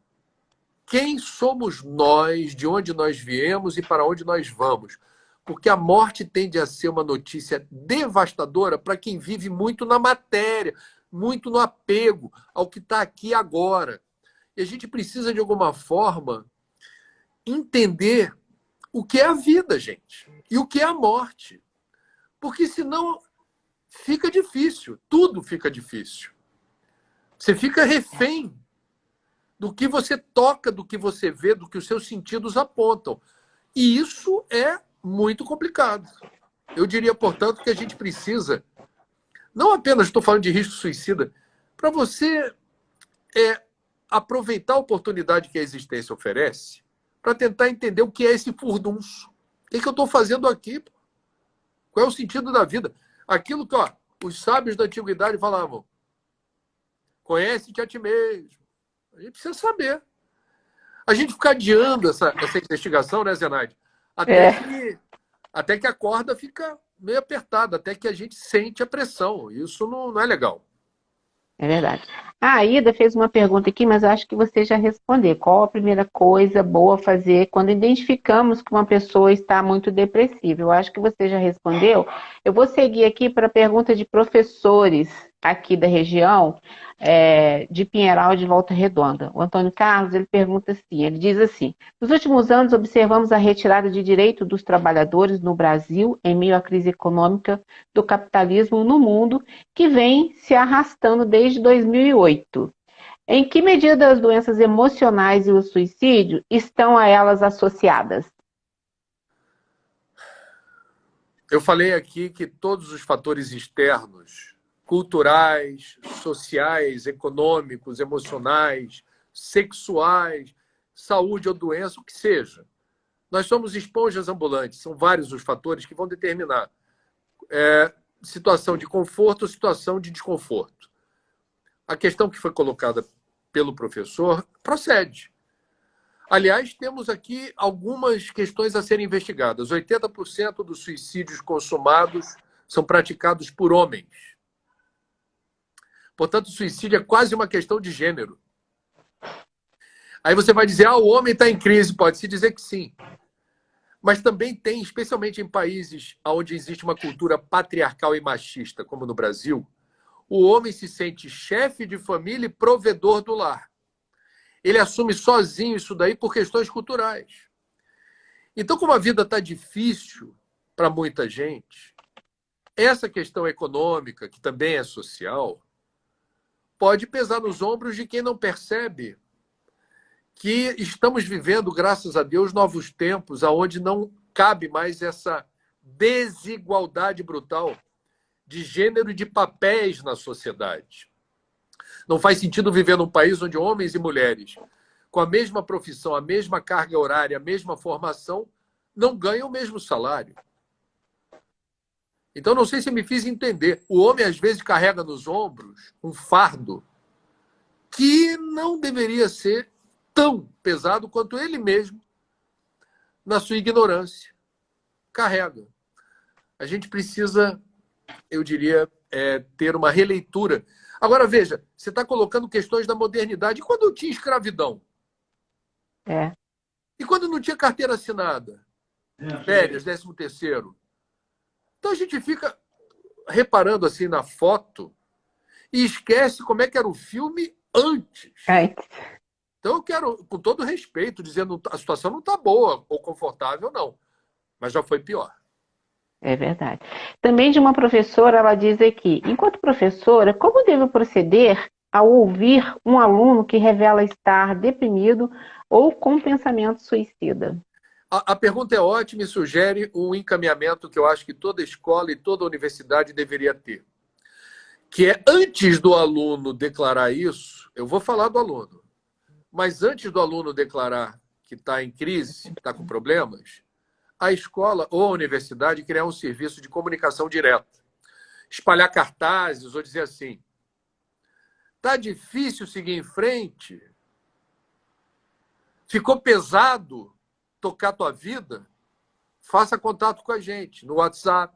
Quem somos nós, de onde nós viemos e para onde nós vamos. Porque a morte tende a ser uma notícia devastadora para quem vive muito na matéria, muito no apego ao que está aqui agora. E a gente precisa, de alguma forma, entender o que é a vida, gente, e o que é a morte. Porque senão fica difícil, tudo fica difícil. Você fica refém do que você toca, do que você vê, do que os seus sentidos apontam. E isso é muito complicado. Eu diria, portanto, que a gente precisa, não apenas estou falando de risco suicida, para você aproveitar a oportunidade que a existência oferece para tentar entender o que é esse furdunço. O que eu estou fazendo aqui? Qual é o sentido da vida? Aquilo que os sábios da antiguidade falavam: conhece-te a ti mesmo. A gente precisa saber. A gente fica adiando essa investigação, né, Zenaide? Até que a corda fica meio apertada, até que a gente sente a pressão. Isso não é legal. É verdade. A Ida fez uma pergunta aqui, mas eu acho que você já respondeu. Qual a primeira coisa boa a fazer quando identificamos que uma pessoa está muito depressiva? Eu acho que você já respondeu. Eu vou seguir aqui para a pergunta de professores aqui da região, de Pinheiral e de Volta Redonda. O Antônio Carlos, ele pergunta assim, ele diz assim: nos últimos anos observamos a retirada de direito dos trabalhadores no Brasil em meio à crise econômica do capitalismo no mundo, que vem se arrastando desde 2008. Em que medida as doenças emocionais e o suicídio estão a elas associadas? Eu falei aqui que todos os fatores externos, culturais, sociais, econômicos, emocionais, sexuais, saúde ou doença, o que seja. Nós somos esponjas ambulantes, são vários os fatores que vão determinar situação de conforto ou situação de desconforto. A questão que foi colocada pelo professor procede. Aliás, temos aqui algumas questões a serem investigadas. 80% dos suicídios consumados são praticados por homens. Portanto, o suicídio é quase uma questão de gênero. Aí você vai dizer, o homem está em crise. Pode-se dizer que sim. Mas também tem, especialmente em países onde existe uma cultura patriarcal e machista, como no Brasil, o homem se sente chefe de família e provedor do lar. Ele assume sozinho isso daí por questões culturais. Então, como a vida está difícil para muita gente, essa questão econômica, que também é social, pode pesar nos ombros de quem não percebe que estamos vivendo, graças a Deus, novos tempos onde não cabe mais essa desigualdade brutal de gênero e de papéis na sociedade. Não faz sentido viver num país onde homens e mulheres, com a mesma profissão, a mesma carga horária, a mesma formação, não ganham o mesmo salário. Então, não sei se me fiz entender. O homem, às vezes, carrega nos ombros um fardo que não deveria ser tão pesado quanto ele mesmo, na sua ignorância, carrega. A gente precisa, eu diria, ter uma releitura. Agora, veja, você está colocando questões da modernidade. E quando tinha escravidão? E quando não tinha carteira assinada? Férias, 13º? Então a gente fica... reparando assim na foto e esquece como é que era o filme antes. Antes. Então eu quero, com todo respeito, dizendo a situação não está boa ou confortável, não. Mas já foi pior. É verdade. Também de uma professora, ela diz aqui, enquanto professora, como devo proceder ao ouvir um aluno que revela estar deprimido ou com pensamento suicida? A pergunta é ótima e sugere um encaminhamento que eu acho que toda escola e toda universidade deveria ter. Que é, antes do aluno declarar isso, eu vou falar do aluno, mas antes do aluno declarar que está em crise, que está com problemas, a escola ou a universidade criar um serviço de comunicação direta. Espalhar cartazes ou dizer assim, está difícil seguir em frente? Ficou pesado tocar a tua vida? Faça contato com a gente no WhatsApp,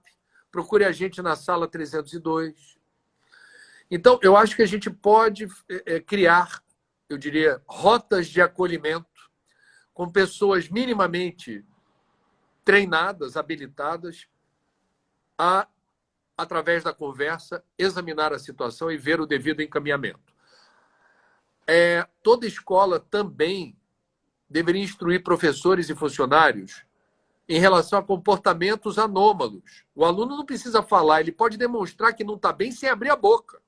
procure a gente na sala 302. Então, eu acho que a gente pode criar, eu diria, rotas de acolhimento com pessoas minimamente treinadas, habilitadas, a, através da conversa, examinar a situação e ver o devido encaminhamento. Toda escola também deveria instruir professores e funcionários em relação a comportamentos anômalos. O aluno não precisa falar, ele pode demonstrar que não está bem sem abrir a boca.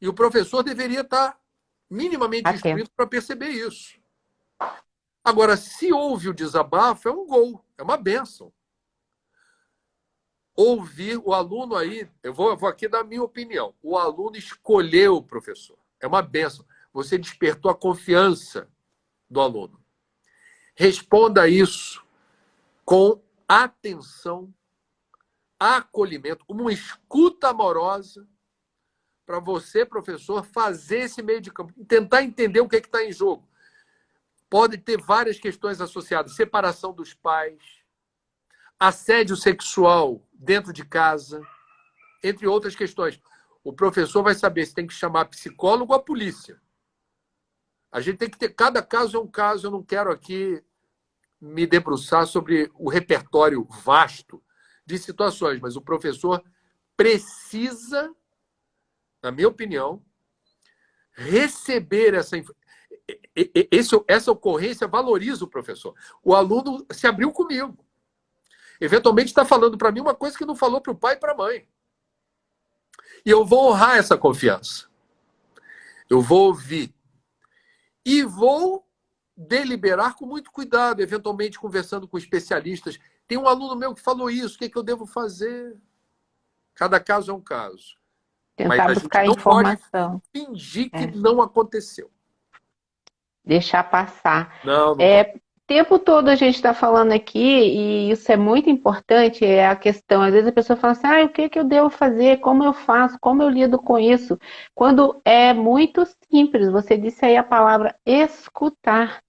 E o professor deveria estar minimamente instruído para perceber isso. Agora, se houve o desabafo, é um gol, é uma bênção. Ouvir o aluno aí, eu vou aqui dar a minha opinião. O aluno escolheu o professor. É uma bênção. Você despertou a confiança do aluno. Responda isso com atenção, acolhimento, uma escuta amorosa para você, professor, fazer esse meio de campo, tentar entender o que está em jogo. Pode ter várias questões associadas, separação dos pais, assédio sexual dentro de casa, entre outras questões. O professor vai saber se tem que chamar psicólogo ou a polícia. A gente tem que ter, cada caso é um caso, eu não quero aqui me debruçar sobre o repertório vasto de situações, mas o professor precisa, na minha opinião, receber essa ocorrência valoriza o professor. O aluno se abriu comigo. Eventualmente está falando para mim uma coisa que não falou para o pai e para a mãe. E eu vou honrar essa confiança. Eu vou ouvir. E vou deliberar com muito cuidado, eventualmente conversando com especialistas. Tem um aluno meu que falou isso, o que eu devo fazer? Cada caso é um caso. Tentar Mas a buscar gente não pode informação. fingir que não aconteceu. Deixar passar. Não pode. O tempo todo a gente está falando aqui, e isso é muito importante, é a questão, às vezes a pessoa fala assim, o que eu devo fazer, como eu faço, como eu lido com isso, quando é muito simples, você disse aí a palavra escutar,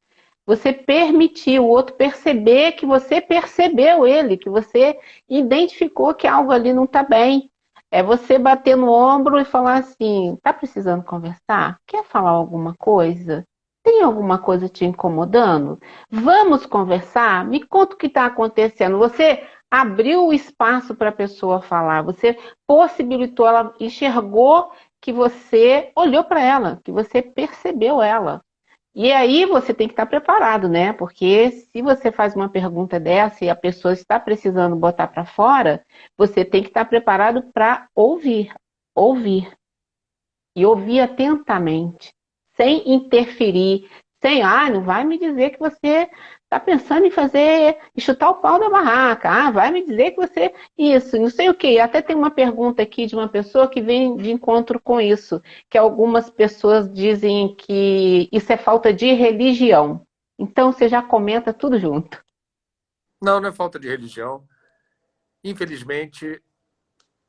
você permitir o outro perceber que você percebeu ele, que você identificou que algo ali não está bem. É você bater no ombro e falar assim, tá precisando conversar? Quer falar alguma coisa? Tem alguma coisa te incomodando? Vamos conversar? Me conta o que está acontecendo. Você abriu o espaço para a pessoa falar, você possibilitou, ela enxergou que você olhou para ela, que você percebeu ela. E aí você tem que estar preparado, né? Porque se você faz uma pergunta dessa e a pessoa está precisando botar para fora, você tem que estar preparado para ouvir. Ouvir. E ouvir atentamente, sem interferir, sem, não vai me dizer que você está pensando em fazer, em chutar o pau da barraca, vai me dizer que você, isso, não sei o quê. Até tem uma pergunta aqui de uma pessoa que vem de encontro com isso, que algumas pessoas dizem que isso é falta de religião. Então você já comenta tudo junto. Não é falta de religião. Infelizmente,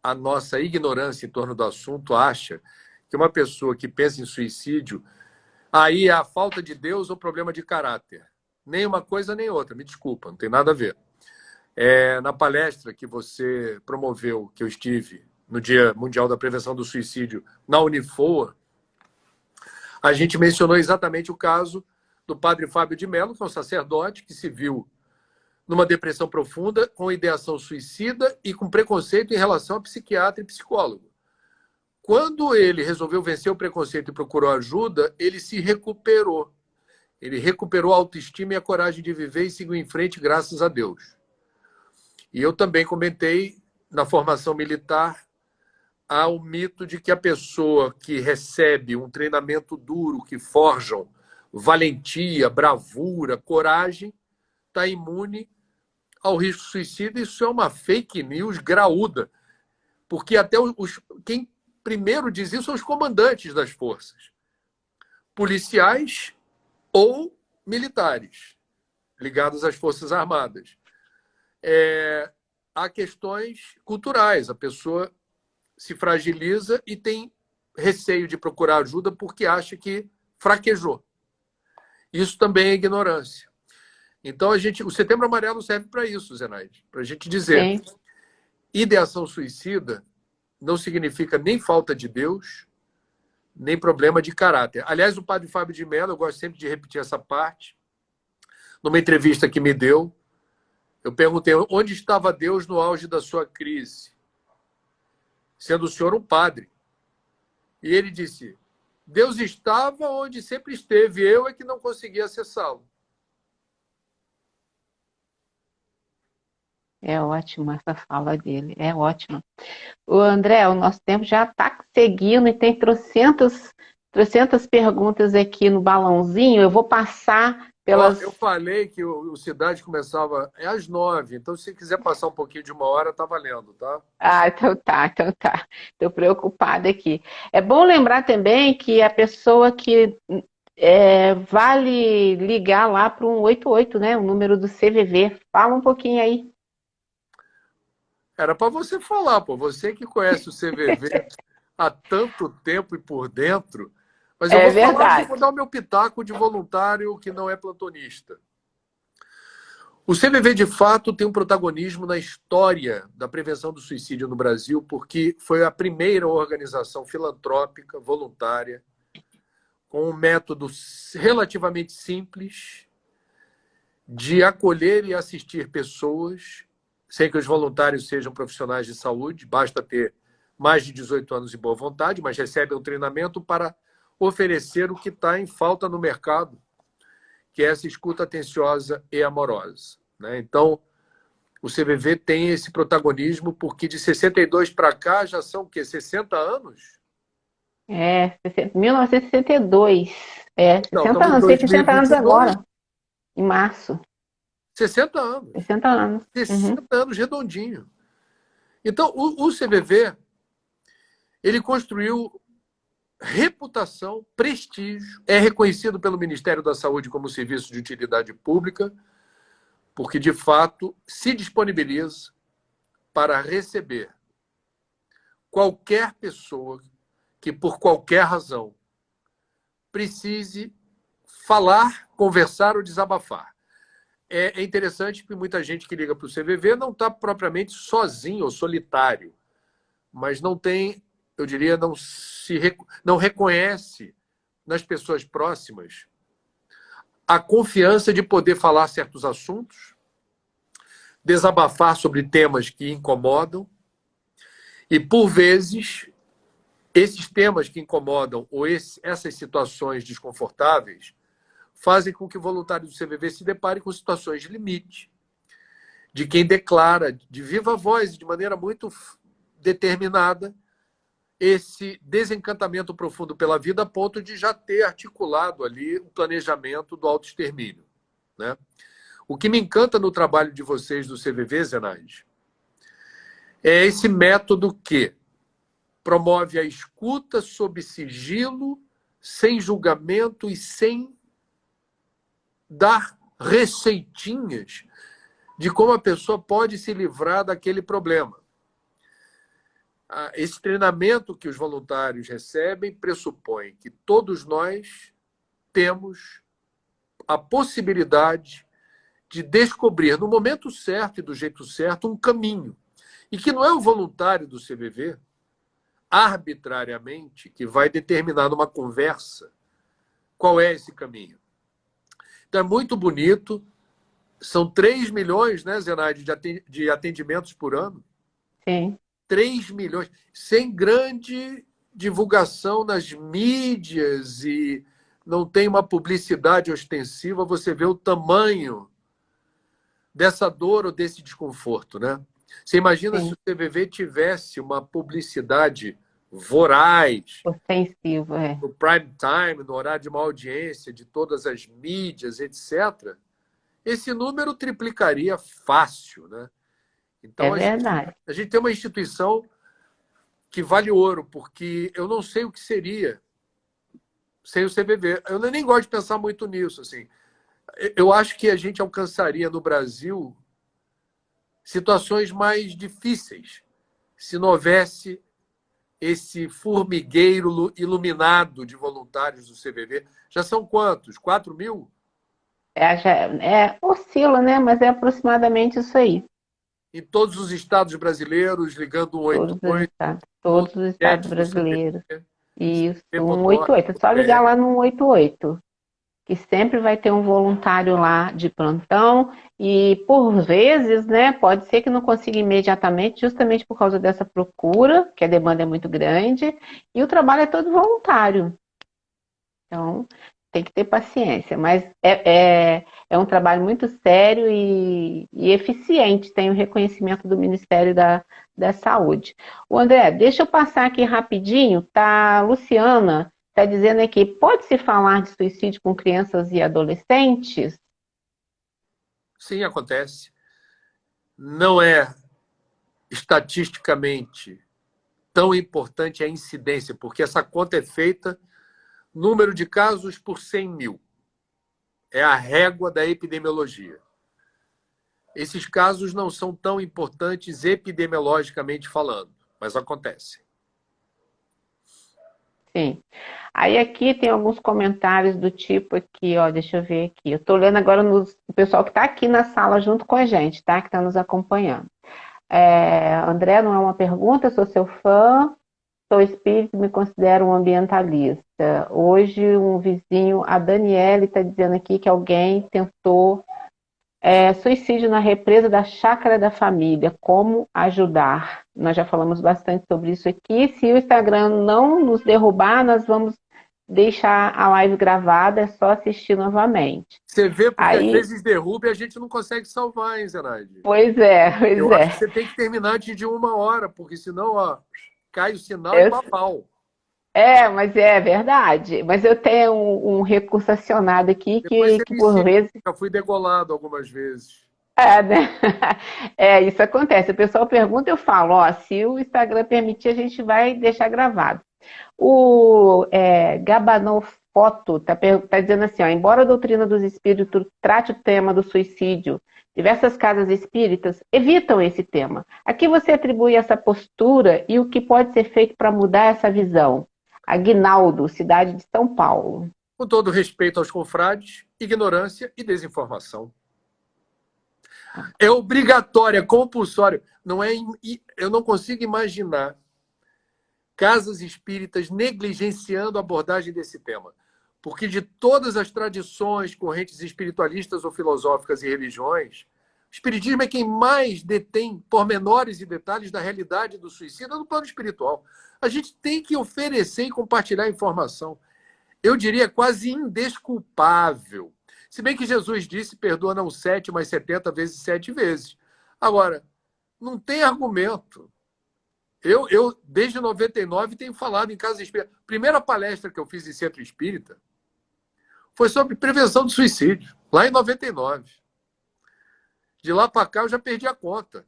a nossa ignorância em torno do assunto acha que uma pessoa que pensa em suicídio, aí é a falta de Deus ou problema de caráter. Nem uma coisa nem outra, me desculpa, não tem nada a ver. Na palestra que você promoveu, que eu estive no Dia Mundial da Prevenção do Suicídio, na Unifoa, a gente mencionou exatamente o caso do padre Fábio de Mello, que é um sacerdote que se viu numa depressão profunda, com ideação suicida e com preconceito em relação a psiquiatra e psicólogo. Quando ele resolveu vencer o preconceito e procurou ajuda, ele se recuperou. Ele recuperou a autoestima e a coragem de viver e seguiu em frente, graças a Deus. E eu também comentei, na formação militar, há o mito de que a pessoa que recebe um treinamento duro, que forjam valentia, bravura, coragem, está imune ao risco suicida. Isso é uma fake news graúda, porque até quem primeiro diz isso são os comandantes das forças, policiais ou militares, ligados às Forças Armadas. Há questões culturais, a pessoa se fragiliza e tem receio de procurar ajuda porque acha que fraquejou. Isso também é ignorância. Então, o Setembro Amarelo serve para isso, Zenaide, para a gente dizer: sim, ideação suicida não significa nem falta de Deus, nem problema de caráter. Aliás, o padre Fábio de Mello, eu gosto sempre de repetir essa parte, numa entrevista que me deu, eu perguntei onde estava Deus no auge da sua crise, sendo o senhor um padre. E ele disse: Deus estava onde sempre esteve, eu é que não conseguia acessá-lo. É ótimo essa fala dele, é ótimo. O André, o nosso tempo já está seguindo e tem trocentas perguntas aqui no balãozinho. Eu vou passar pelas... Eu falei que o Cidade começava às 9, então se quiser passar um pouquinho de 1 hora, tá valendo, tá? Então tá. Estou preocupada aqui. É bom lembrar também que a pessoa que vale ligar lá para o 188, né? O número do CVV. Fala um pouquinho aí. Era para você falar, pô. Você que conhece o CVV há tanto tempo e por dentro. Mas eu vou falar, vou dar o meu pitaco de voluntário que não é plantonista. O CVV, de fato, tem um protagonismo na história da prevenção do suicídio no Brasil, porque foi a primeira organização filantrópica, voluntária, com um método relativamente simples de acolher e assistir pessoas, sem que os voluntários sejam profissionais de saúde, basta ter mais de 18 anos e boa vontade, mas recebem um treinamento para oferecer o que está em falta no mercado, que é essa escuta atenciosa e amorosa, né? Então, o CVV tem esse protagonismo porque de 62 para cá já são o quê? 60 anos? 1962. 60 anos, 60 anos agora, em março. 60 anos. 60 anos. 60 anos redondinho. Então, o CVV, ele construiu reputação, prestígio, é reconhecido pelo Ministério da Saúde como serviço de utilidade pública, porque, de fato, se disponibiliza para receber qualquer pessoa que, por qualquer razão, precise falar, conversar ou desabafar. É interessante que muita gente que liga para o CVV não está propriamente sozinho ou solitário, mas não tem, eu diria, não reconhece nas pessoas próximas a confiança de poder falar certos assuntos, desabafar sobre temas que incomodam e, por vezes, esses temas que incomodam ou essas situações desconfortáveis fazem com que o voluntário do CVV se depare com situações de limite, de quem declara de viva voz e de maneira muito determinada esse desencantamento profundo pela vida a ponto de já ter articulado ali o planejamento do autoextermínio, né? O que me encanta no trabalho de vocês do CVV, Zenaide, é esse método que promove a escuta sob sigilo, sem julgamento e sem dar receitinhas de como a pessoa pode se livrar daquele problema. Esse treinamento que os voluntários recebem pressupõe que todos nós temos a possibilidade de descobrir, no momento certo e do jeito certo, um caminho. E que não é o voluntário do CVV, arbitrariamente, que vai determinar numa conversa qual é esse caminho. Então, é muito bonito São 3 milhões, né, Zenaide, de atendimentos por ano. Sim. 3 milhões. Sem grande divulgação nas mídias e não tem uma publicidade ostensiva, você vê o tamanho dessa dor ou desse desconforto, né? Você imagina se Sim. o CVV tivesse uma publicidade voraz, Ostensivo, é. no prime time, no horário de uma audiência, de todas as mídias, etc., esse número triplicaria fácil, né? É Então, verdade. a gente tem uma instituição que vale ouro, porque eu não sei o que seria sem o CVV. Eu nem gosto de pensar muito nisso. Assim. Eu acho que a gente alcançaria no Brasil situações mais difíceis se não houvesse esse formigueiro iluminado de voluntários do CVV. Já são quantos? 4 mil? Oscila, né? Mas é aproximadamente isso aí. Em todos os estados brasileiros, ligando o Todos os 188, estados. no Todos os estados chat do brasileiros. CVV, Isso, 188. É só ligar cvv.org.br. lá no 188, que sempre vai ter um voluntário lá de plantão e por vezes, né, pode ser que não consiga imediatamente, justamente por causa dessa procura, que a demanda é muito grande, e o trabalho é todo voluntário. Então, tem que ter paciência, mas é um trabalho muito sério e eficiente, tem o reconhecimento do Ministério da Saúde. O André, deixa eu passar aqui rapidinho, tá? A Luciana está dizendo aqui, pode-se falar de suicídio com crianças e adolescentes? Sim, acontece. Não é estatisticamente tão importante a incidência, porque essa conta é feita número de casos por 100 mil. É a régua da epidemiologia. Esses casos não são tão importantes epidemiologicamente falando, mas acontecem. Sim. Aí aqui tem alguns comentários do tipo aqui, ó, deixa eu ver aqui. Eu estou lendo agora o pessoal que está aqui na sala junto com a gente, tá? Que está nos acompanhando. André, não é uma pergunta, eu sou seu fã, sou espírito, me considero um ambientalista. Hoje um vizinho, a Daniele, está dizendo aqui que alguém tentou suicídio na represa da chácara da família, como ajudar? Nós já falamos bastante sobre isso aqui. Se o Instagram não nos derrubar, nós vamos deixar a live gravada, é só assistir novamente. Você vê porque às Aí, vezes derruba e a gente não consegue salvar, hein, Zenaide? pois é, pois Eu acho que é. você tem que terminar antes de 1 hora, porque senão ó, cai o sinal e Eu, babau. mas é verdade. Mas eu tenho um recurso acionado aqui Depois você que me por ensina. vezes Já fui degolado algumas vezes. Né? Isso acontece. O pessoal pergunta, eu falo, ó, se o Instagram permitir, a gente vai deixar gravado. O Gabanofoto tá dizendo assim, ó, embora a doutrina dos espíritos trate o tema do suicídio, diversas casas espíritas evitam esse tema. A que você atribui essa postura e o que pode ser feito para mudar essa visão? Aguinaldo, cidade de São Paulo. Com todo respeito aos confrades, ignorância e desinformação. É obrigatório, é compulsório. Eu não consigo imaginar casas espíritas negligenciando a abordagem desse tema. Porque de todas as tradições, correntes espiritualistas ou filosóficas e religiões, o espiritismo é quem mais detém pormenores e detalhes da realidade do suicídio no plano espiritual. A gente tem que oferecer e compartilhar informação. Eu diria quase indesculpável. Se bem que Jesus disse, perdoa não 7, mas 70 vezes 7 vezes. Agora, não tem argumento. Desde 99, tenho falado em casa espírita. A primeira palestra que eu fiz em centro espírita foi sobre prevenção do suicídio, lá em 99. De lá para cá, eu já perdi a conta.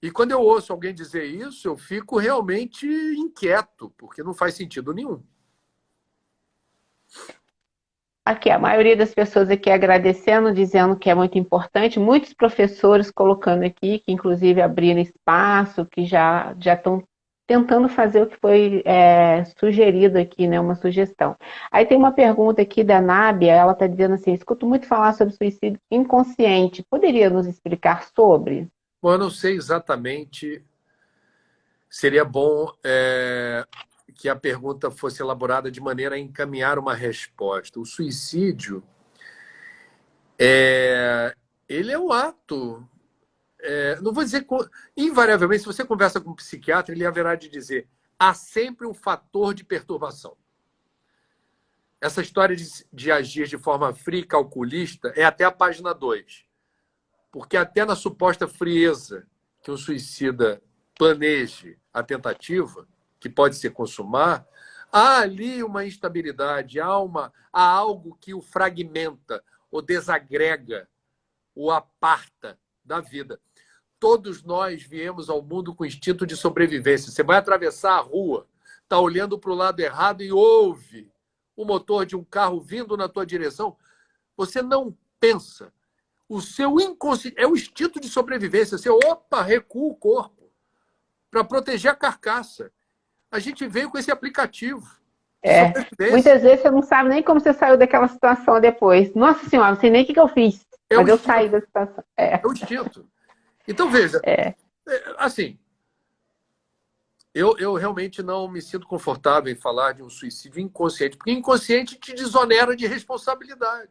E quando eu ouço alguém dizer isso, eu fico realmente inquieto, porque não faz sentido nenhum. Aqui, a maioria das pessoas aqui agradecendo, dizendo que é muito importante, muitos professores colocando aqui, que inclusive abriram espaço, que já estão tentando fazer o que foi sugerido aqui, né, uma sugestão. Aí tem uma pergunta aqui da Nábia, ela está dizendo assim, escuto muito falar sobre suicídio inconsciente, poderia nos explicar sobre? Bom, eu não sei exatamente, seria bom que a pergunta fosse elaborada de maneira a encaminhar uma resposta. O suicídio ele é um ato. Não vou dizer... Invariavelmente, se você conversa com um psiquiatra, ele haverá de dizer: há sempre um fator de perturbação. Essa história de agir de forma fria e calculista é até a página 2. Porque até na suposta frieza que um suicida planeje a tentativa, que pode se consumar, há ali uma instabilidade, há algo que o fragmenta, o desagrega, o aparta da vida. Todos nós viemos ao mundo com instinto de sobrevivência. Você vai atravessar a rua, está olhando para o lado errado e ouve o motor de um carro vindo na tua direção. Você não pensa. O seu inconsciente é o instinto de sobrevivência. Você, recua o corpo para proteger a carcaça. A gente veio com esse aplicativo de sobrevivência. Muitas vezes você não sabe nem como você saiu daquela situação depois. Nossa Senhora, não sei nem o que eu fiz. Mas eu saí da situação. É o instinto. Então, veja, assim, eu realmente não me sinto confortável em falar de um suicídio inconsciente, porque inconsciente te desonera de responsabilidade.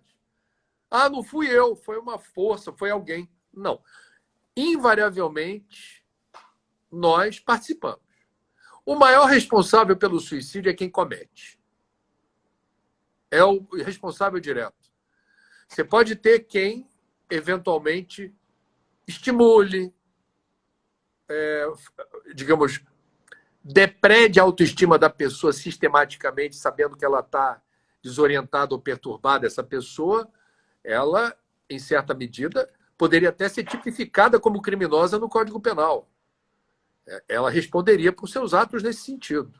Ah, não fui eu, foi uma força, foi alguém. Não. Invariavelmente, nós participamos. O maior responsável pelo suicídio é quem comete. É o responsável direto. Você pode ter quem, eventualmente, estimule, digamos, deprede a autoestima da pessoa sistematicamente, sabendo que ela está desorientada ou perturbada. Essa pessoa, ela, em certa medida, poderia até ser tipificada como criminosa no Código Penal. Ela responderia por seus atos nesse sentido.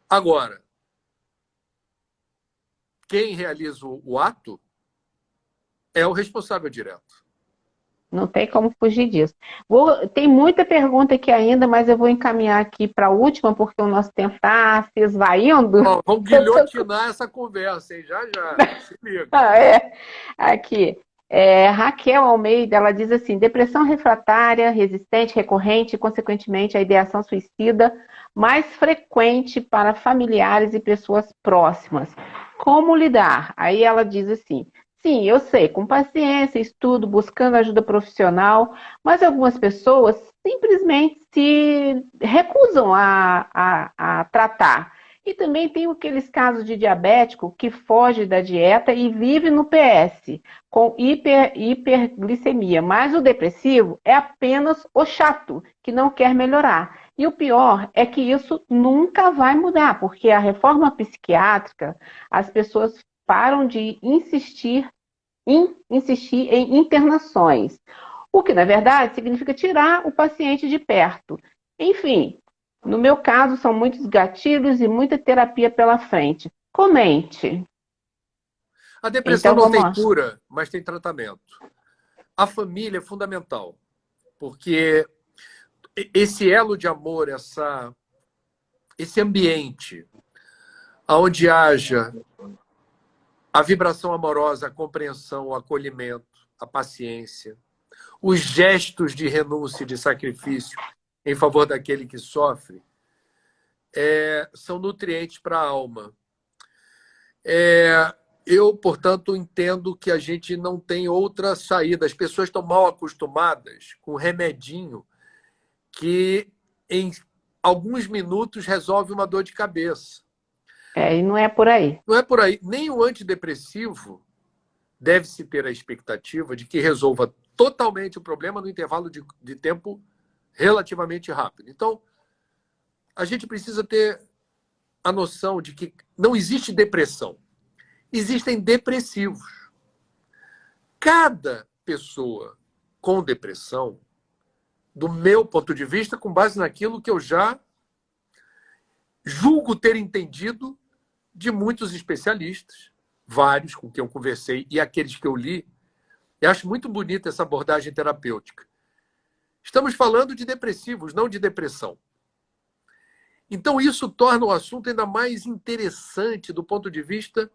Agora, quem realiza o ato é o responsável direto. Não tem como fugir disso. Tem muita pergunta aqui ainda, mas eu vou encaminhar aqui para a última, porque o nosso tempo está se esvaindo. Vamos guilhotinar essa conversa, hein? Já. Se liga. Aqui. Raquel Almeida, ela diz assim: depressão refratária, resistente, recorrente e, consequentemente, a ideação suicida mais frequente para familiares e pessoas próximas. Como lidar? Aí ela diz assim: sim, eu sei, com paciência, estudo, buscando ajuda profissional, mas algumas pessoas simplesmente se recusam a tratar. E também tem aqueles casos de diabético que foge da dieta e vive no PS, com hiperglicemia. Mas o depressivo é apenas o chato, que não quer melhorar. E o pior é que isso nunca vai mudar, porque a reforma psiquiátrica, as pessoas param de insistir em internações, o que, na verdade, significa tirar o paciente de perto. Enfim, no meu caso, são muitos gatilhos e muita terapia pela frente. Comente. A depressão não tem cura, mas tem tratamento. A família é fundamental, porque esse elo de amor, esse ambiente onde haja a vibração amorosa, a compreensão, o acolhimento, a paciência, os gestos de renúncia e de sacrifício em favor daquele que sofre, são nutrientes para a alma. Eu, portanto, entendo que a gente não tem outra saída. As pessoas estão mal acostumadas com remedinho que, em alguns minutos, resolve uma dor de cabeça. E não é por aí. Não é por aí. Nem o antidepressivo deve-se ter a expectativa de que resolva totalmente o problema no intervalo de tempo relativamente rápido. Então, a gente precisa ter a noção de que não existe depressão. Existem depressivos. Cada pessoa com depressão, do meu ponto de vista, com base naquilo que eu já julgo ter entendido de muitos especialistas, vários com quem eu conversei e aqueles que eu li, eu acho muito bonita essa abordagem terapêutica. Estamos falando de depressivos, não de depressão. Então, isso torna o assunto ainda mais interessante do ponto de vista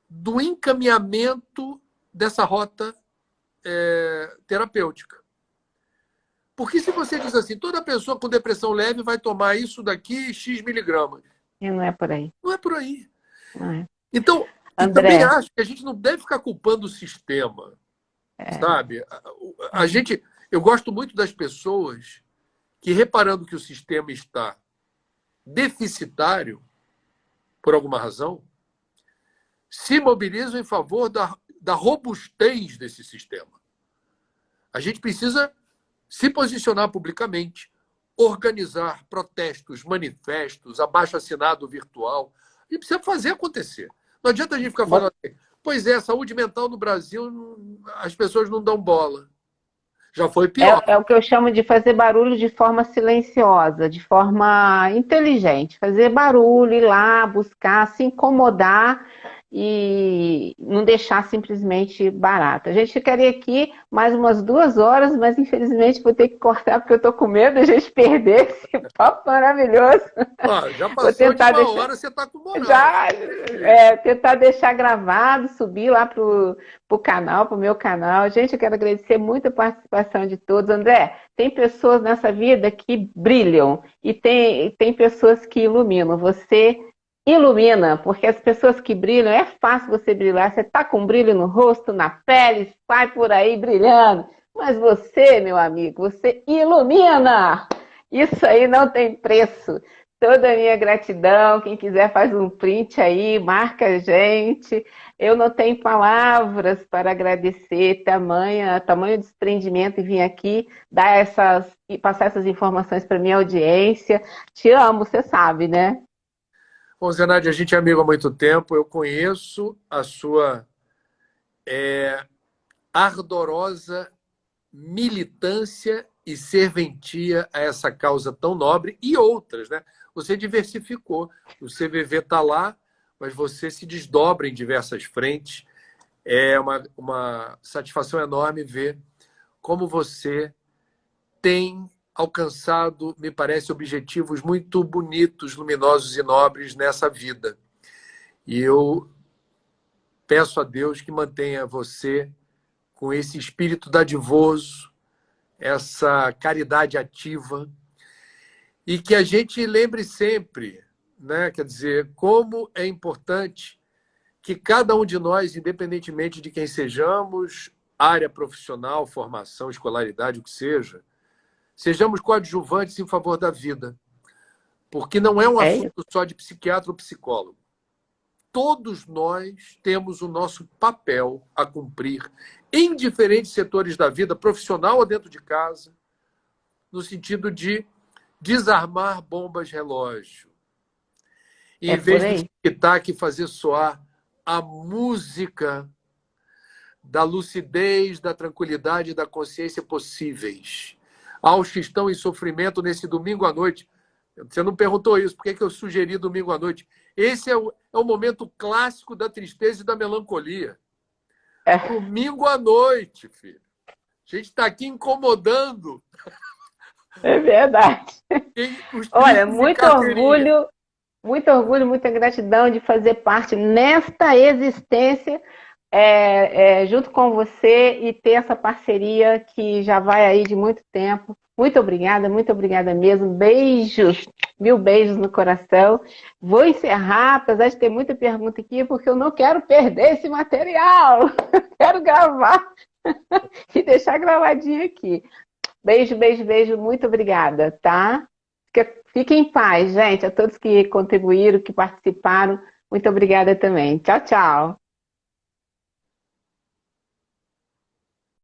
do encaminhamento dessa rota terapêutica. Porque se você diz assim, toda pessoa com depressão leve vai tomar isso daqui X miligramas. E não é por aí. Não é por aí. Não é. Então, André, também acho que a gente não deve ficar culpando o sistema. sabe? A gente, eu gosto muito das pessoas que, reparando que o sistema está deficitário, por alguma razão, se mobilizam em favor da robustez desse sistema. A gente precisa se posicionar publicamente, organizar protestos, manifestos, abaixo-assinado virtual. A gente precisa fazer acontecer. Não adianta a gente ficar falando assim, pois é, saúde mental no Brasil, as pessoas não dão bola. Já foi pior. É o que eu chamo de fazer barulho de forma silenciosa, de forma inteligente. Fazer barulho, ir lá, buscar, se incomodar e não deixar simplesmente barato. A gente ficaria aqui mais umas 2 horas, mas infelizmente vou ter que cortar porque eu estou com medo de a gente perder esse papo maravilhoso. Já Vou passou tentar de uma deixar... hora, você está com moral. tentar deixar gravado, subir lá pro canal, pro meu canal. Gente, eu quero agradecer muito a participação de todos. André, tem pessoas nessa vida que brilham e tem pessoas que iluminam. Você ilumina, porque as pessoas que brilham, é fácil você brilhar. Você tá com brilho no rosto, na pele, sai por aí brilhando. Mas você, meu amigo, você ilumina! Isso aí não tem preço. Toda a minha gratidão. Quem quiser faz um print aí, marca a gente. Eu não tenho palavras para agradecer tamanho desprendimento e vir aqui passar essas informações para minha audiência. Te amo, você sabe, né? Bom, Zenaide, a gente é amigo há muito tempo. Eu conheço a sua ardorosa militância e serventia a essa causa tão nobre e outras, né? Você diversificou. O CVV está lá, mas você se desdobra em diversas frentes. É uma satisfação enorme ver como você tem alcançado, me parece, objetivos muito bonitos, luminosos e nobres nessa vida. E eu peço a Deus que mantenha você com esse espírito dadivoso, essa caridade ativa, e que a gente lembre sempre, né? Quer dizer, como é importante que cada um de nós, independentemente de quem sejamos, área profissional, formação, escolaridade, o que seja, sejamos coadjuvantes em favor da vida. Porque não é um assunto só de psiquiatra ou psicólogo. Todos nós temos o nosso papel a cumprir em diferentes setores da vida, profissional ou dentro de casa, no sentido de desarmar bombas relógio. E, em vez do tic-tac, fazer soar a música da lucidez, da tranquilidade e da consciência possíveis. Aos que estão em sofrimento nesse domingo à noite. Você não perguntou isso, por que eu sugeri domingo à noite? Esse é o momento clássico da tristeza e da melancolia. Domingo à noite, filho. A gente está aqui incomodando. É verdade. Olha, muito orgulho, muita gratidão de fazer parte nesta existência junto com você e ter essa parceria que já vai aí de muito tempo. Muito obrigada mesmo. Beijos, 1000 beijos no coração. Vou encerrar, apesar de ter muita pergunta aqui, porque eu não quero perder esse material. Quero gravar e deixar gravadinho aqui. Beijo, muito obrigada, tá? Fiquem em paz, gente, a todos que contribuíram, que participaram. Muito obrigada também. Tchau, tchau.